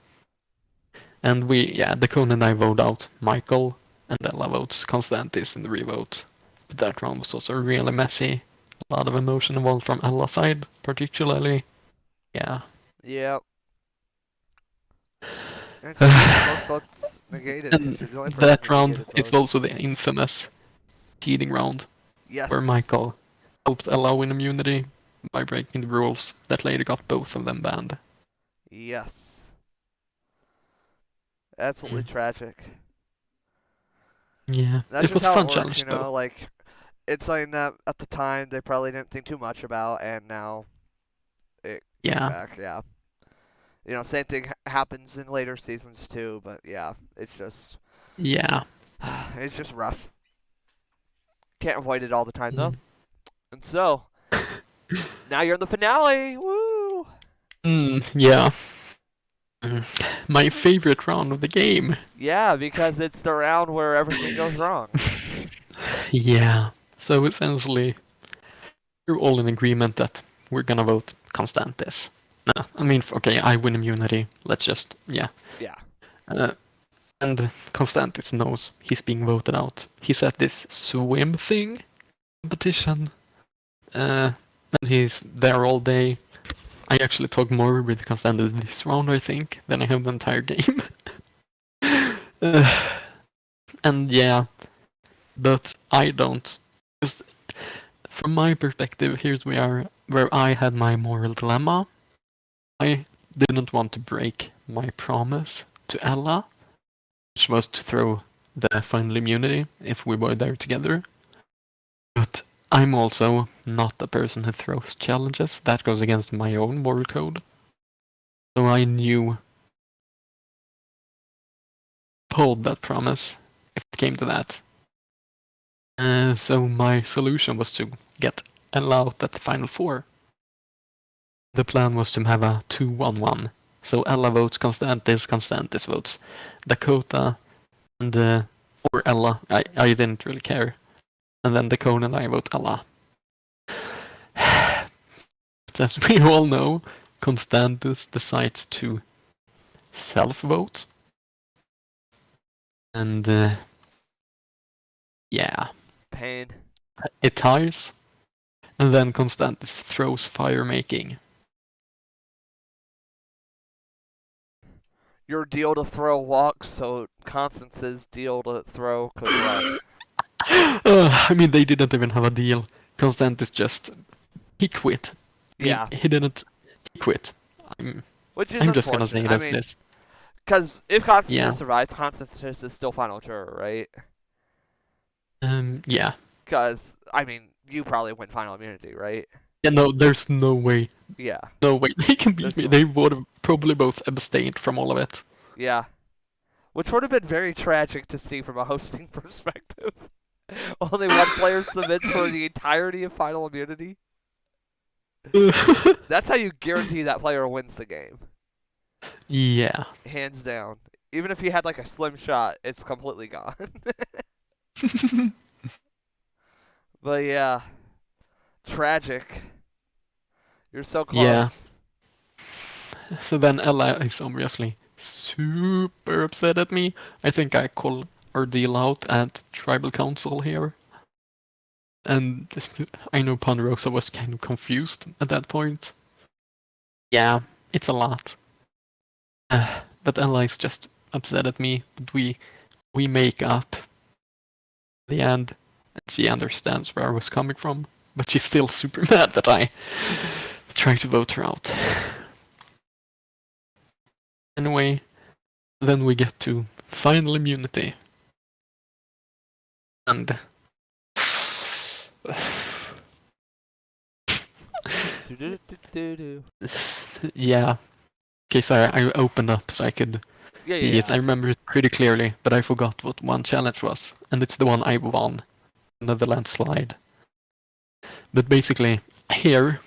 Speaker 2: And Dakota and I vote out Michael, and Ella votes Constantis in the revote. But that round was also really messy. A lot of emotion involved from Ella's side, particularly. Yeah.
Speaker 1: Yep. And most votes negated.
Speaker 2: And
Speaker 1: She's the only person
Speaker 2: that
Speaker 1: with
Speaker 2: round
Speaker 1: negated
Speaker 2: is
Speaker 1: votes.
Speaker 2: also the infamous cheating round,
Speaker 1: Yes.
Speaker 2: where Michael helped Ella win immunity by breaking the rules that later got both of them banned.
Speaker 1: Yes. Absolutely tragic.
Speaker 2: Yeah,
Speaker 1: That's
Speaker 2: it was
Speaker 1: just
Speaker 2: a
Speaker 1: how
Speaker 2: fun
Speaker 1: it works,
Speaker 2: challenge
Speaker 1: you know.
Speaker 2: though.
Speaker 1: Like, it's something that at the time they probably didn't think too much about, and now it came
Speaker 2: Yeah.
Speaker 1: back. Yeah. You know, same thing happens in later seasons too, but yeah, it's just
Speaker 2: Yeah.
Speaker 1: it's just rough. Can't avoid it all the time though.
Speaker 2: Mm.
Speaker 1: And so now you're in the finale. Woo!
Speaker 2: Yeah. My favorite round of the game.
Speaker 1: Yeah, because it's the round where everything goes wrong.
Speaker 2: Yeah. So essentially, we're all in agreement that we're gonna vote Constantis. No, I mean, okay, I win immunity. Let's just, yeah.
Speaker 1: Yeah.
Speaker 2: And Constantis knows he's being voted out. He's at this swim thing competition, and he's there all day. I actually talk more with Constantis this round, I think, than I have the entire game. And yeah, but I don't. Because from my perspective, here's where I had my moral dilemma. I didn't want to break my promise to Ella, which was to throw the final immunity if we were there together. But I'm also not a person who throws challenges. That goes against my own moral code. So I knew hold that promise if it came to that. So my solution was to get Ella out at the final four. The plan was to have a 2-1-1. So Ella votes Constantis, Constantis votes Dakota, and or Ella. I didn't really care. And then Dakota and I vote Ella. As we all know, Constantis decides to self-vote. And yeah,
Speaker 1: Pain.
Speaker 2: it ties. And then Constantis throws fire making.
Speaker 1: Your deal to throw walks, so Constance's deal to throw could run.
Speaker 2: I mean, they didn't even have a deal. Constantis just he quit. I mean,
Speaker 1: Yeah.
Speaker 2: he didn't. He quit.
Speaker 1: Which is
Speaker 2: I'm just gonna say it
Speaker 1: unfortunate.
Speaker 2: as
Speaker 1: I mean,
Speaker 2: this.
Speaker 1: because if Constance
Speaker 2: Yeah.
Speaker 1: survives, Constance is still final juror, right?
Speaker 2: Yeah.
Speaker 1: Because, I mean, you probably win final immunity, right?
Speaker 2: Yeah. No, there's no way.
Speaker 1: Yeah.
Speaker 2: No way they can beat
Speaker 1: There's
Speaker 2: me.
Speaker 1: no-
Speaker 2: They would have probably both abstained from all of it.
Speaker 1: Yeah. Which would have been very tragic to see from a hosting perspective. Only one player submits for the entirety of final immunity. That's how you guarantee that player wins the game.
Speaker 2: Yeah.
Speaker 1: Hands down. Even if he had like a slim shot, it's completely gone. But yeah. Tragic. You're so close.
Speaker 2: Yeah. So then Ella is obviously super upset at me. I think I call our deal out at Tribal Council here. And I know Ponderosa was kind of confused at that point. Yeah, it's a lot. But Ella is just upset at me. But we we make up in the end, and she understands where I was coming from, but she's still super mad that I tried to vote her out. Anyway, then we get to final immunity. And yeah. Okay, sorry, I opened up so I could
Speaker 1: Yeah,
Speaker 2: see it. I remember it pretty clearly, but I forgot what one challenge was. And it's the one I won. The landslide. But basically, here,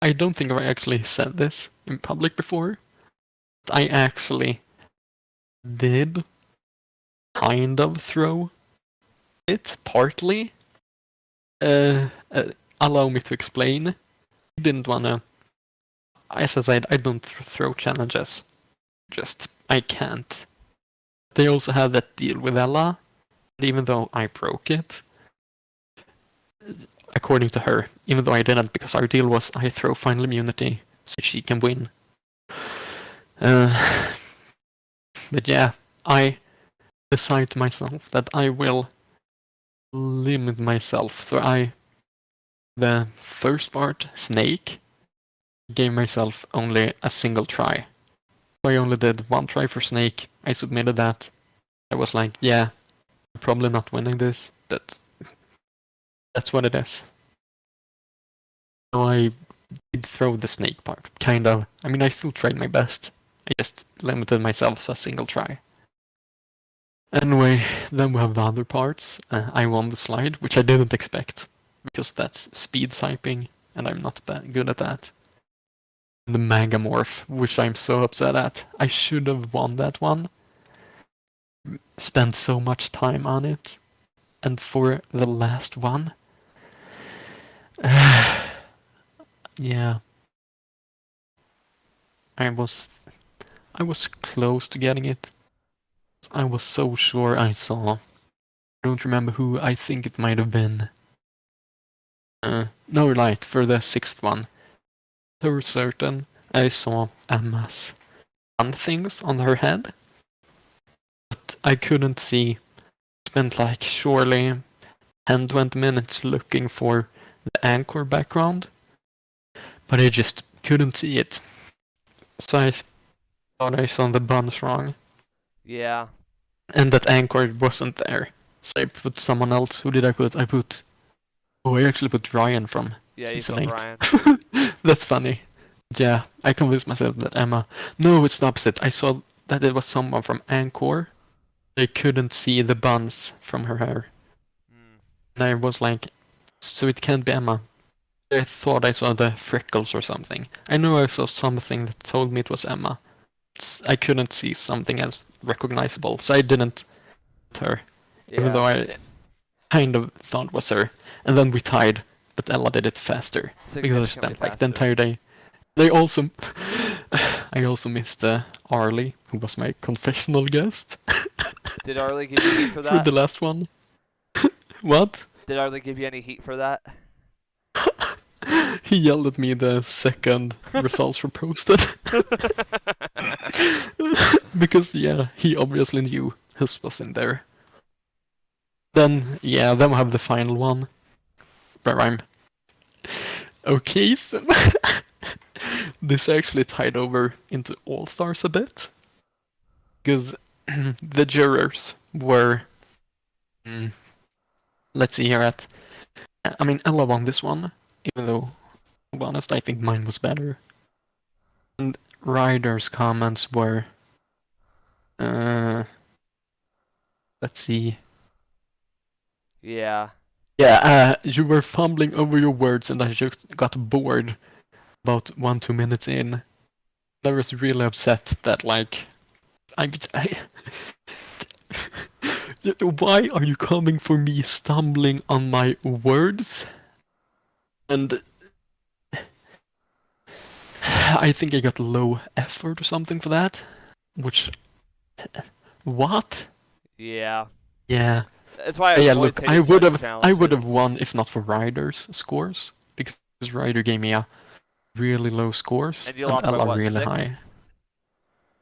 Speaker 2: I don't think I actually said this in public before. But I actually did kind of throw it, partly. Allow me to explain. I didn't wanna. As I said, I don't throw challenges. Just, I can't. They also had that deal with Ella, and even though I broke it, according to her, even though I didn't, because our deal was I throw final immunity so she can win. But yeah, I decide to myself that I will limit myself. So the first part, Snake, gave myself only a single try. So I only did one try for Snake. I submitted that. I was like, yeah, I'm probably not winning this. That's what it is. So I did throw the Snake part, kind of. I mean, I still tried my best. I just limited myself to a single try. Anyway, then we have the other parts. I won the slide, which I didn't expect, because that's speed typing, and I'm not good at that. The Megamorph, which I'm so upset at. I should have won that one. Spent so much time on it. And for the last one... yeah. I was close to getting it. I was so sure I saw. I don't remember who. I think it might have been. No, right, for the sixth one. So certain I saw Emma's sun things on her head, but I couldn't see. Spent like surely 10-20 minutes looking for the anchor background, but I just couldn't see it. So I thought I saw the buns wrong.
Speaker 1: Yeah.
Speaker 2: And that anchor wasn't there. So I put someone else. Who did I put? Oh, I actually put Ryan from
Speaker 1: Yeah, you saw
Speaker 2: Season 8.
Speaker 1: Brian.
Speaker 2: That's funny. Yeah, I convinced myself that Emma... No, it's the opposite. I saw that it was someone from Anchor. I couldn't see the buns from her hair. And I was like, so it can't be Emma. I thought I saw the freckles or something. I know I saw something that told me it was Emma. I couldn't see something else recognizable, so I didn't put her.
Speaker 1: Yeah.
Speaker 2: Even though I kind of thought it was her. And then we tied, but Ella did it faster. Because I spent like the entire day. I also missed Arlie, who was my confessional guest.
Speaker 1: Did Arlie give you heat for
Speaker 2: For
Speaker 1: that?
Speaker 2: the last one. What?
Speaker 1: Did Arlie give you any heat for that?
Speaker 2: He yelled at me the second results were posted. Because yeah, he obviously knew his was in there. Then we have the final one. Where I'm... Okay, so... This actually tied over into All-Stars a bit. Because the jurors were... let's see here at... I mean, Ella won this one, even though, to be honest, I think mine was better. And Ryder's comments were... let's see...
Speaker 1: Yeah.
Speaker 2: Yeah, you were fumbling over your words and I just got bored about 1-2 minutes in. I was really upset that, like, why are you coming for me stumbling on my words? And I think I got low effort or something for that. Which... What?
Speaker 1: Yeah.
Speaker 2: Yeah.
Speaker 1: That's why I
Speaker 2: Yeah,
Speaker 1: avoid
Speaker 2: look,
Speaker 1: taking
Speaker 2: I would have
Speaker 1: challenges.
Speaker 2: won if not for Ryder's scores, because Ryder gave me a really low scores
Speaker 1: And you lost by
Speaker 2: Ella
Speaker 1: what,
Speaker 2: really
Speaker 1: 6?
Speaker 2: high.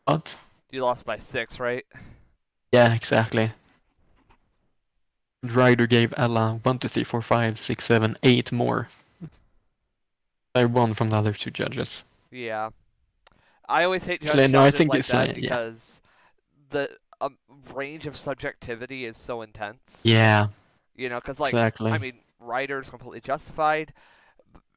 Speaker 2: What?
Speaker 1: You lost by 6, right?
Speaker 2: Yeah, exactly. Ryder gave Ella 1, 2, 3, 4, 5, 6, 7, 8 more. I won from the other two judges.
Speaker 1: Yeah. I always hate
Speaker 2: Actually, no, I
Speaker 1: judges
Speaker 2: think
Speaker 1: like
Speaker 2: it's
Speaker 1: that
Speaker 2: yeah.
Speaker 1: because the range of subjectivity is so intense.
Speaker 2: Yeah,
Speaker 1: You know, because, like,
Speaker 2: exactly.
Speaker 1: I mean, Ryder's completely justified.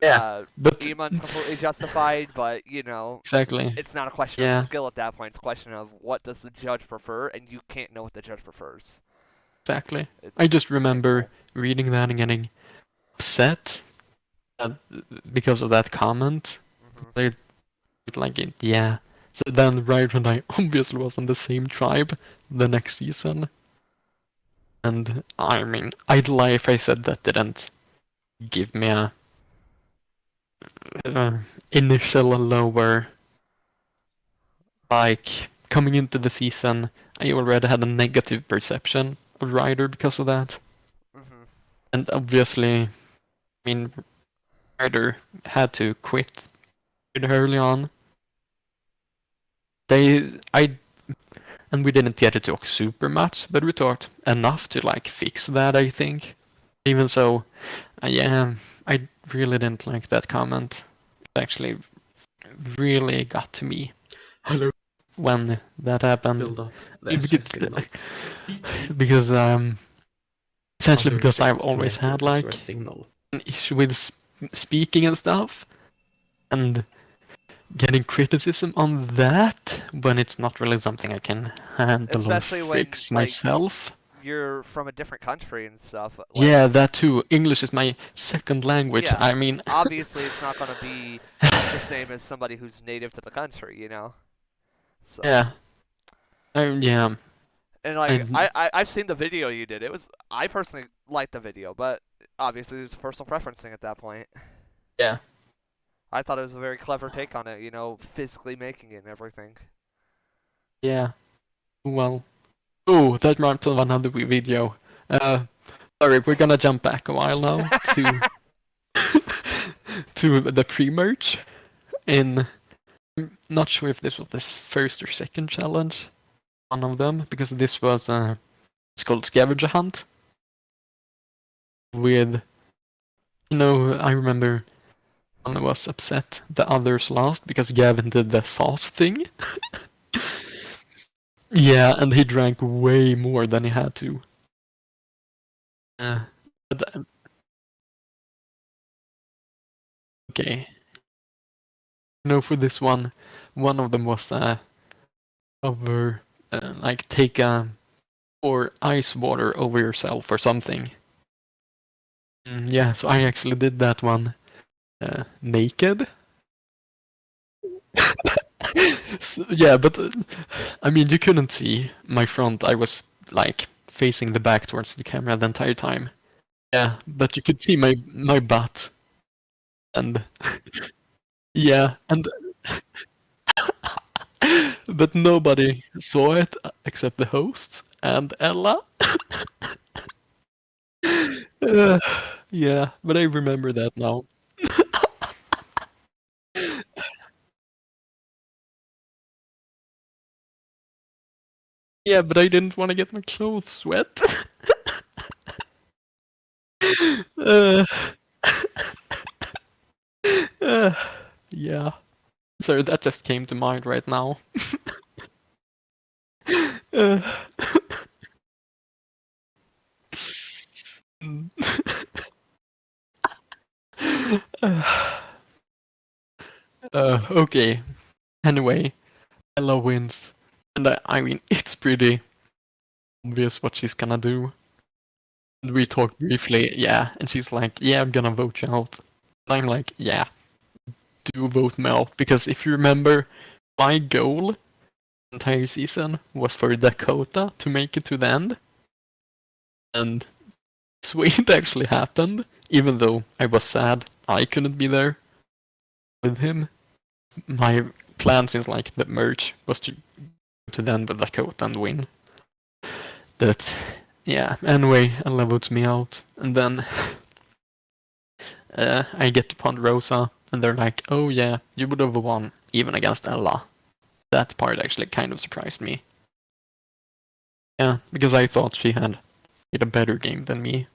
Speaker 2: Yeah, but
Speaker 1: Eamon's completely justified, but, you know,
Speaker 2: exactly.
Speaker 1: it's not a question of
Speaker 2: Yeah,
Speaker 1: skill at that point. It's a question of what does the judge prefer, and you can't know what the judge prefers.
Speaker 2: exactly. I
Speaker 1: It's
Speaker 2: just remember
Speaker 1: painful.
Speaker 2: reading that and getting upset uh, because of that comment.
Speaker 1: Hmm.
Speaker 2: They like it, yeah. So then Ryder and I obviously was on the same tribe the next season. And I mean, I'd lie if I said that didn't give me a uh, initial lower. Like coming into the season, I already had a negative perception of Ryder because of that.
Speaker 1: Hmm.
Speaker 2: And obviously, I mean, Ryder had to quit pretty early on. And we didn't get to talk super much, but we talked enough to like fix that, I think. Even so, yeah, I really didn't like that comment. It actually really got to me.
Speaker 3: Hello,
Speaker 2: When that happened.
Speaker 3: Hilda.
Speaker 2: Because, because essentially because I've always had like
Speaker 3: signal.
Speaker 2: an issue with speaking and stuff, and getting criticism on that when it's not really something I can handle or
Speaker 1: Especially when,
Speaker 2: fix
Speaker 1: like,
Speaker 2: myself.
Speaker 1: you're from a different country and stuff. Like,
Speaker 2: Yeah, that too. English is my second language.
Speaker 1: yeah,
Speaker 2: I mean,
Speaker 1: obviously it's not going to be the same as somebody who's native to the country, you know? So,
Speaker 2: yeah, yeah,
Speaker 1: and like
Speaker 2: I,
Speaker 1: I've seen the video you did. I personally liked the video, but obviously it's a personal preference thing at that point.
Speaker 2: yeah.
Speaker 1: I thought it was a very clever take on it, you know, physically making it and everything.
Speaker 2: Yeah. Well. Oh, that reminds me of another video. Sorry, we're gonna jump back a while now to to the pre-merge. In I'm not sure if this was the first or second challenge, one of them, because this was it's called Scavenger Hunt. With I remember one was upset the others lost because Gavin did the sauce thing. Yeah, and he drank way more than he had to. But, okay. For this one of them was over like take or ice water over yourself or something. Yeah, so I actually did that one naked. So, yeah, but I mean you couldn't see my front. I was like facing the back towards the camera the entire time. Yeah, but you could see my butt and yeah, and but nobody saw it except the hosts and Ella. Uh, yeah, but I remember that now. Yeah, but I didn't want to get my clothes wet. uh, uh, yeah. Sorry, that just came to mind right now. uh, okay. Anyway, Ella wins. And I mean, it's pretty obvious what she's gonna do. And we talked briefly, yeah, and she's like, yeah, I'm gonna vote you out. And I'm like, yeah, do vote me out. Because if you remember, my goal entire season was for Dakota to make it to the end. And Sweet actually happened, even though I was sad I couldn't be there with him. My plan since like the merge was to the end with Dakota and win. But yeah, anyway, Ella votes me out, and then I get to Ponderosa, and they're like, "Oh yeah, you would have won even against Ella." that part actually kind of surprised me. Yeah, because I thought she had a better game than me.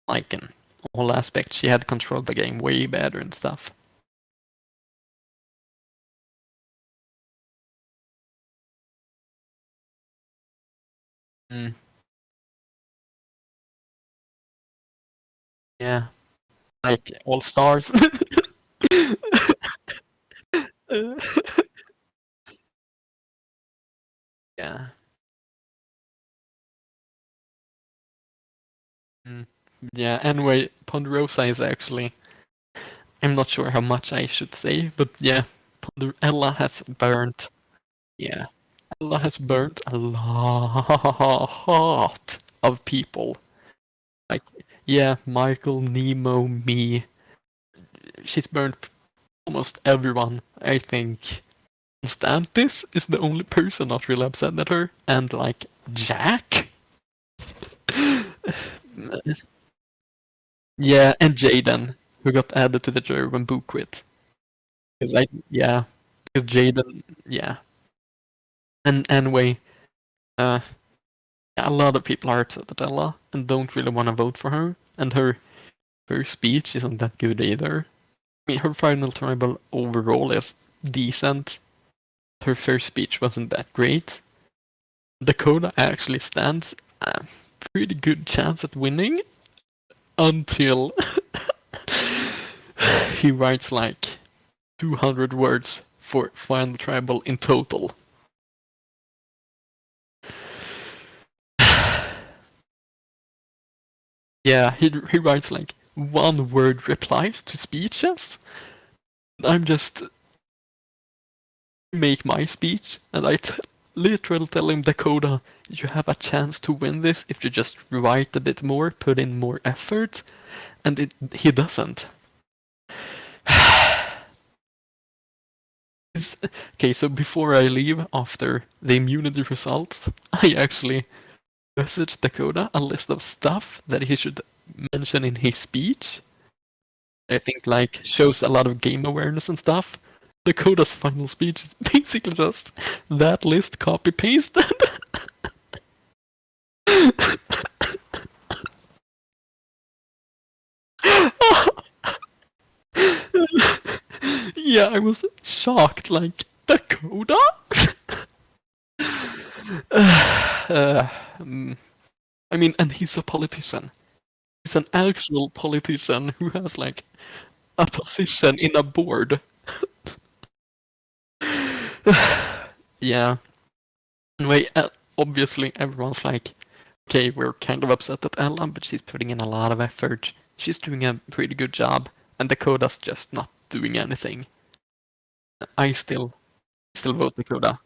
Speaker 2: Like in all aspects, she had controlled the game way better and stuff. Mm. Yeah, like all stars. Yeah. Mm. Yeah, anyway, Ponderosa is actually... I'm not sure how much I should say, but yeah, Ella has burnt... Yeah, Ella has burnt a lot of people. Like, yeah, Michael, Nemo, me. She's burnt almost everyone, I think. Constantis is the only person not really upset at her, and like Jack. Yeah, and Jaden, who got added to the jury when Boo quit. Because Jaden, yeah. And anyway, uh, yeah, a lot of people are upset at Ella and don't really want to vote for her, and her speech isn't that good either. I mean, her final tribal overall is decent. Her first speech wasn't that great. Dakota actually stands a pretty good chance at winning until he writes like 200 words for final tribal in total. Yeah, he writes like one word replies to speeches. I'm just make my speech, and I literally tell him, Dakota, you have a chance to win this if you just write a bit more, put in more effort, and he doesn't. Okay, so before I leave, after the immunity results, I actually messaged Dakota a list of stuff that he should mention in his speech. I think like shows a lot of game awareness and stuff. Dakota's final speech is basically just that list copy pasted. Yeah, I was shocked. Like Dakota. I mean, and he's a politician. He's an actual politician who has like a position in a board. Yeah. Anyway, obviously everyone's like, okay, we're kind of upset at Ella, but she's putting in a lot of effort. She's doing a pretty good job, and Dakota's just not doing anything. I still vote Dakota.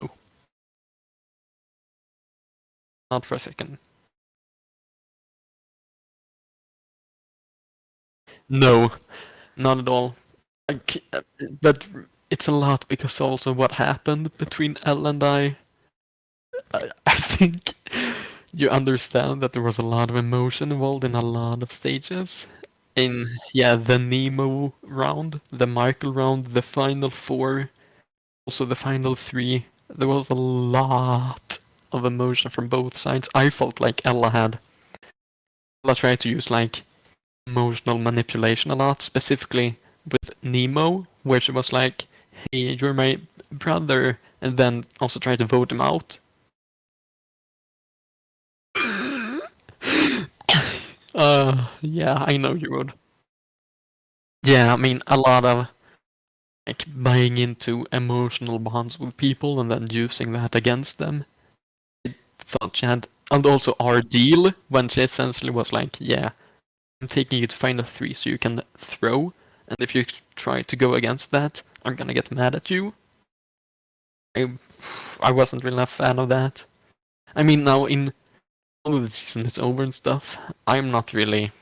Speaker 2: No, not for a second. No, not at all. But it's a lot because also what happened between Ella and I think you understand that there was a lot of emotion involved in a lot of stages. In the Nemo round, the Michael round, the final four, also the final three, there was a lot of emotion from both sides. I felt like Ella tried to use like emotional manipulation a lot, specifically with Nemo, where she was like, "Hey, you're my brother," and then also tried to vote him out. Yeah, I know you would. Yeah, I mean, a lot of like buying into emotional bonds with people and then using that against them. I thought she had, and also our deal when she essentially was like, "Yeah, I'm taking you to final three so you can throw, and if you try to go against that, I'm gonna get mad at you." I wasn't really a fan of that. I mean, now in all of the season is over and stuff, I'm not really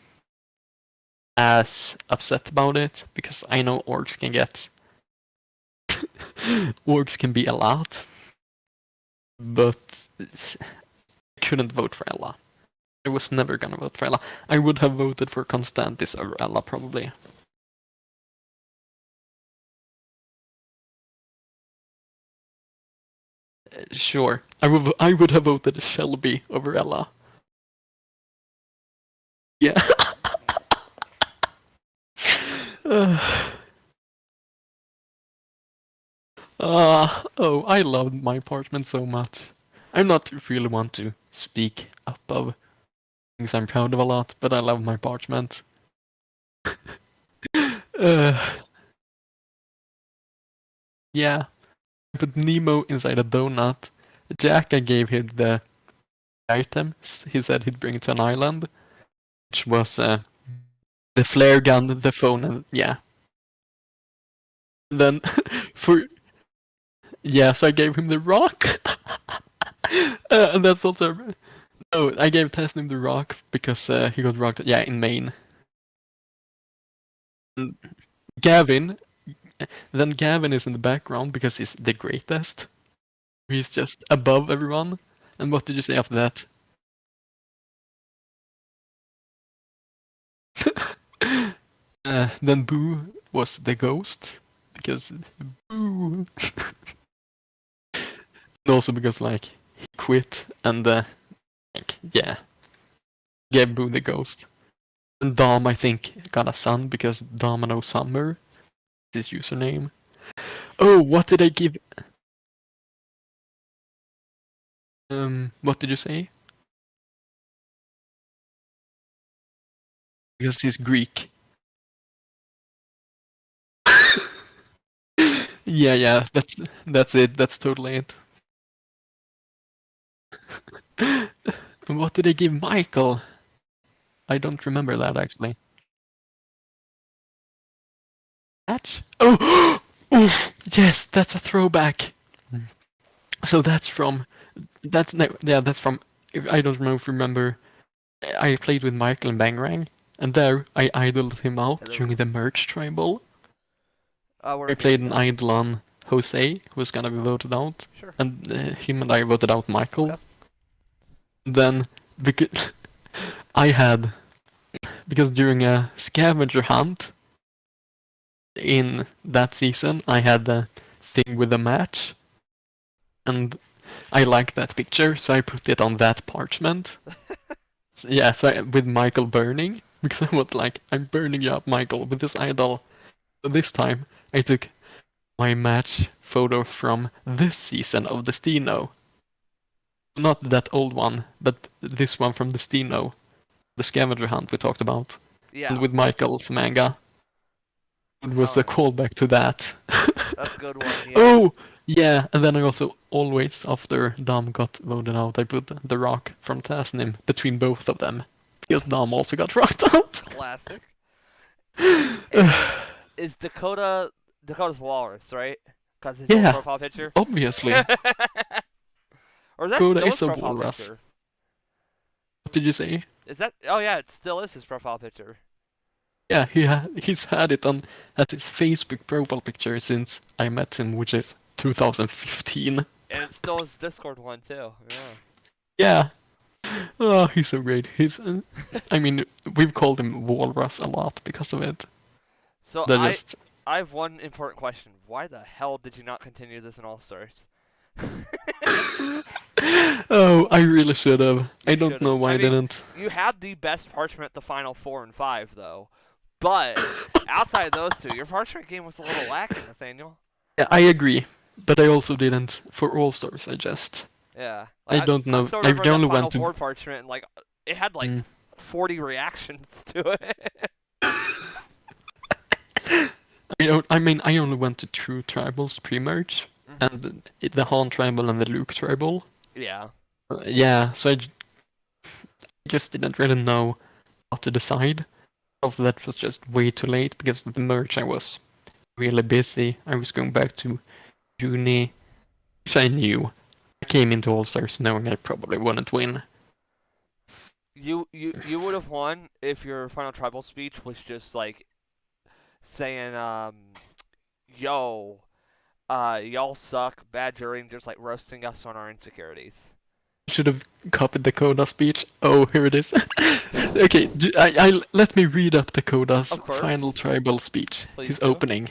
Speaker 2: as upset about it because I know orcs can get orcs can be a lot, but I couldn't vote for Ella. I was never gonna vote for Ella. I would have voted for Constantis over Ella probably. Sure. I would have voted Shelby over Ella. Yeah. Oh, I loved my apartment so much. I'm not really one to speak up of things I'm proud of a lot, but I love my apartment. uh, yeah. I put Nemo inside a donut. Jack, I gave him the items he said he'd bring to an island, which was the flare gun, the phone, and yeah. Then for so I gave him the rock, and that's also no. I gave Tasnim the rock because he got rocked. Yeah, in Maine. And Gavin, then Gavin is in the background because he's the greatest. He's just above everyone. And what did you say after that? Then Boo was the ghost because Boo. And also because like he quit and gave Boo the ghost. And Dom I think got a son because Domino Summer is his username. Oh, what did I give? What did you say? Because he's Greek. Yeah, that's it. That's totally it. What did I give Michael? I don't remember that actually. Match? Oh, oof, yes, that's a throwback. So that's from that's from. I don't know if you remember. I played with Michael in Bangarang, and there I idled him out during the merch tribal. I played an idol on Jose, who was gonna be voted out,
Speaker 1: Sure.
Speaker 2: and him and I voted out Michael.
Speaker 1: Okay.
Speaker 2: Then because because during a scavenger hunt in that season, I had the thing with the match, and I liked that picture, so I put it on that parchment. With Michael burning, because I was like, I'm burning you up, Michael, with this idol. So this time, I took my match photo from this season of Destino. Not that old one, but this one from Destino. The scavenger hunt we talked about.
Speaker 1: Yeah.
Speaker 2: And with Michael's manga. It was a callback to that.
Speaker 1: That's a good one. Yeah.
Speaker 2: Oh! Yeah, and then I also always, after Dom got voted out, I put the rock from Tasnim between both of them. Because Dom also got rocked out.
Speaker 1: Classic. Is Dakota's Walrus, right? Because his old profile picture?
Speaker 2: Obviously.
Speaker 1: Or is that
Speaker 2: Dakota
Speaker 1: still his
Speaker 2: is a
Speaker 1: profile
Speaker 2: walrus.
Speaker 1: picture?
Speaker 2: What did you say?
Speaker 1: Is that? Oh yeah, it still is his profile picture.
Speaker 2: Yeah, he's had it on as his Facebook profile picture since I met him, which is 2015.
Speaker 1: And it's still his Discord one too. Yeah.
Speaker 2: Yeah. Oh, he's so great. I mean, we've called him Walrus a lot because of it.
Speaker 1: So I have one important question. Why the hell did you not continue this in All Stars?
Speaker 2: Oh, I really should have. I don't know why I didn't.
Speaker 1: You had the best parchment at the final 4 and 5, though. But outside of those two, your parchment game was a little lacking, Nathaniel.
Speaker 2: Yeah, I agree. But I also didn't for All Stars.
Speaker 1: Yeah.
Speaker 2: I don't know.
Speaker 1: I
Speaker 2: only went to
Speaker 1: Final 4 parchment, and it had 40 reactions to it.
Speaker 2: I only went to 2 tribals pre-merge, and the Han tribal and the Luke tribal.
Speaker 1: Yeah.
Speaker 2: So I just didn't really know how to decide. Of that was just way too late because of the merge I was really busy. I was going back to uni, which I knew. I came into All Stars knowing I probably wouldn't win.
Speaker 1: You would have won if your final tribal speech was just saying, yo, y'all suck, bad jury, and just roasting us on our insecurities.
Speaker 2: Should have copied Dakota's speech. Oh, here it is. Okay, I let me read up Dakota's final tribal speech. His opening.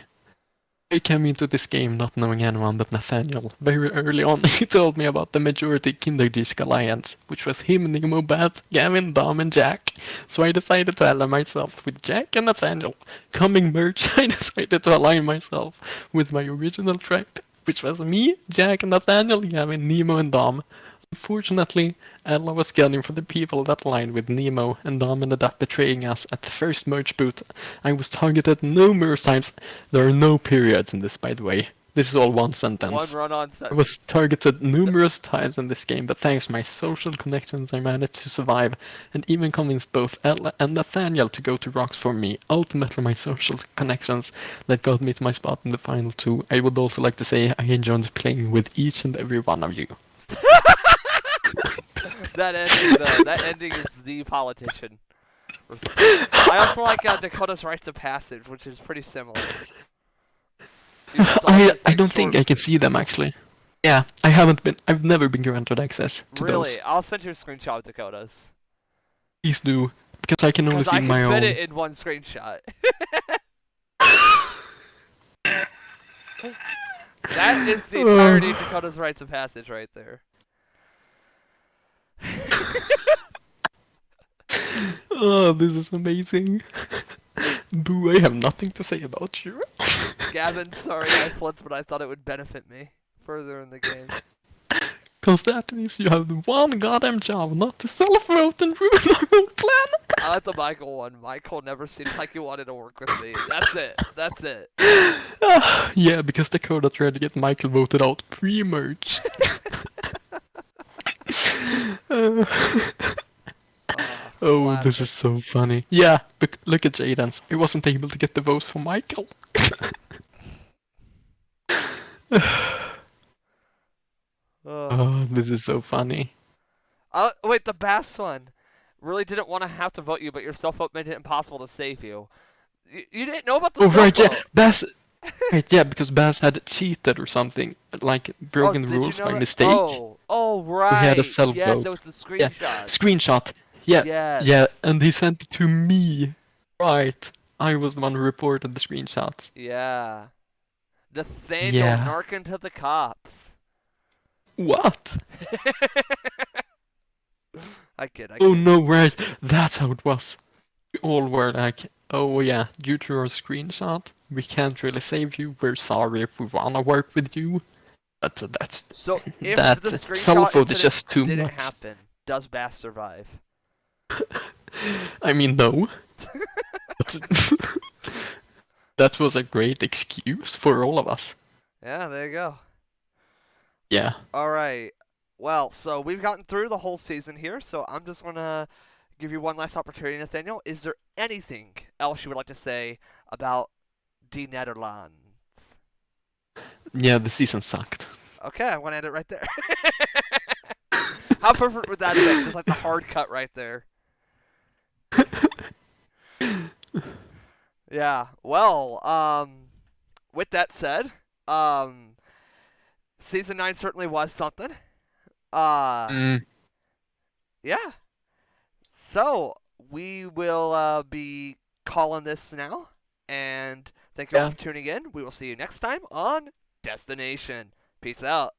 Speaker 2: I came into this game not knowing anyone but Nathaniel. Very early on, he told me about the majority Kinderdisk alliance, which was him, Nemo, Beth, Gavin, Dom, and Jack. So I decided to ally myself with Jack and Nathaniel. Coming merge, I decided to align myself with my original tribe, which was me, Jack, Nathaniel, Gavin, Nemo, and Dom. Unfortunately, Ella was gunning for the people that aligned with Nemo, and Dom ended up betraying us at the first merge boot. I was targeted numerous times. There are no periods in this, by the way. This is all one sentence.
Speaker 1: One run-on
Speaker 2: I
Speaker 1: sentence.
Speaker 2: was targeted numerous times in this game, but thanks to my social connections I managed to survive, and even convinced both Ella and Nathaniel to go to rocks for me. Ultimately, my social connections that got me to my spot in the final two. I would also like to say I enjoyed playing with each and every one of you.
Speaker 1: That ending, though, that ending is the politician. I also like Dakota's Rites of Passage, which is pretty similar. It's
Speaker 2: I
Speaker 1: always, like,
Speaker 2: don't think
Speaker 1: short-
Speaker 2: I can see them actually. Yeah, I've never been granted access to
Speaker 1: Really,
Speaker 2: those.
Speaker 1: I'll send you a screenshot of Dakota's.
Speaker 2: Please do, because I can only
Speaker 1: Because
Speaker 2: see
Speaker 1: I can
Speaker 2: my
Speaker 1: fit
Speaker 2: own.
Speaker 1: it in one screenshot. That is the entirety of Dakota's Rites of Passage right there.
Speaker 2: Oh, this is amazing. Boo, I have nothing to say about you.
Speaker 1: Gavin, sorry I flipped, but I thought it would benefit me further in the game.
Speaker 2: Cause that means you have the one goddamn job not to self-vote and ruin our whole plan.
Speaker 1: I like the Michael one. Michael never seemed like he wanted to work with me. That's it. That's it.
Speaker 2: Yeah, because Dakota tried to get Michael voted out pre-merge. Oh, this is so funny. Yeah, look at Jaden's. I wasn't able to get the votes for Michael. Oh, this is so funny.
Speaker 1: Wait, the Bass one. Really didn't want to have to vote you, but your self-vote made it impossible to save you. You didn't know about the
Speaker 2: Oh, right, yeah,
Speaker 1: self-vote.
Speaker 2: Bass. Right, yeah, because Bass had cheated or something, like broken the
Speaker 1: did you
Speaker 2: rules
Speaker 1: know
Speaker 2: by
Speaker 1: that?
Speaker 2: mistake.
Speaker 1: Oh, right.
Speaker 2: We had a
Speaker 1: Yes,
Speaker 2: self-vote.
Speaker 1: it was the
Speaker 2: Yeah,
Speaker 1: screenshot.
Speaker 2: screenshot. Yeah,
Speaker 1: Yes.
Speaker 2: yeah, and he sent it to me. Right, I was the one who reported the screenshots.
Speaker 1: Yeah. Nathaniel
Speaker 2: Yeah.
Speaker 1: narking to the cops.
Speaker 2: What?
Speaker 1: I kid.
Speaker 2: Oh no, right, that's how it was. We all were like, oh yeah, due to our screenshot, we can't really save you. We're sorry if we wanna work with you. But that's
Speaker 1: So if
Speaker 2: that
Speaker 1: the screenshot
Speaker 2: self-vote is
Speaker 1: incident
Speaker 2: just too
Speaker 1: didn't
Speaker 2: much.
Speaker 1: happen, does Bass survive?
Speaker 2: I mean, no. But that was a great excuse for all of us.
Speaker 1: Yeah, there you go.
Speaker 2: Yeah.
Speaker 1: All right. Well, so we've gotten through the whole season here, so I'm just going to give you one last opportunity, Nathaniel. Is there anything else you would like to say about the Netherlands?
Speaker 2: Yeah, the season sucked.
Speaker 1: Okay, I'm going to end it right there. How perfect would that have been? Just like the hard cut right there. Yeah. Well, with that said, season 9 certainly was something.
Speaker 2: Mm,
Speaker 1: Yeah. So we will be calling this now, and thank you all
Speaker 2: Yeah.
Speaker 1: for tuning in. We will see you next time on Destination. Peace out.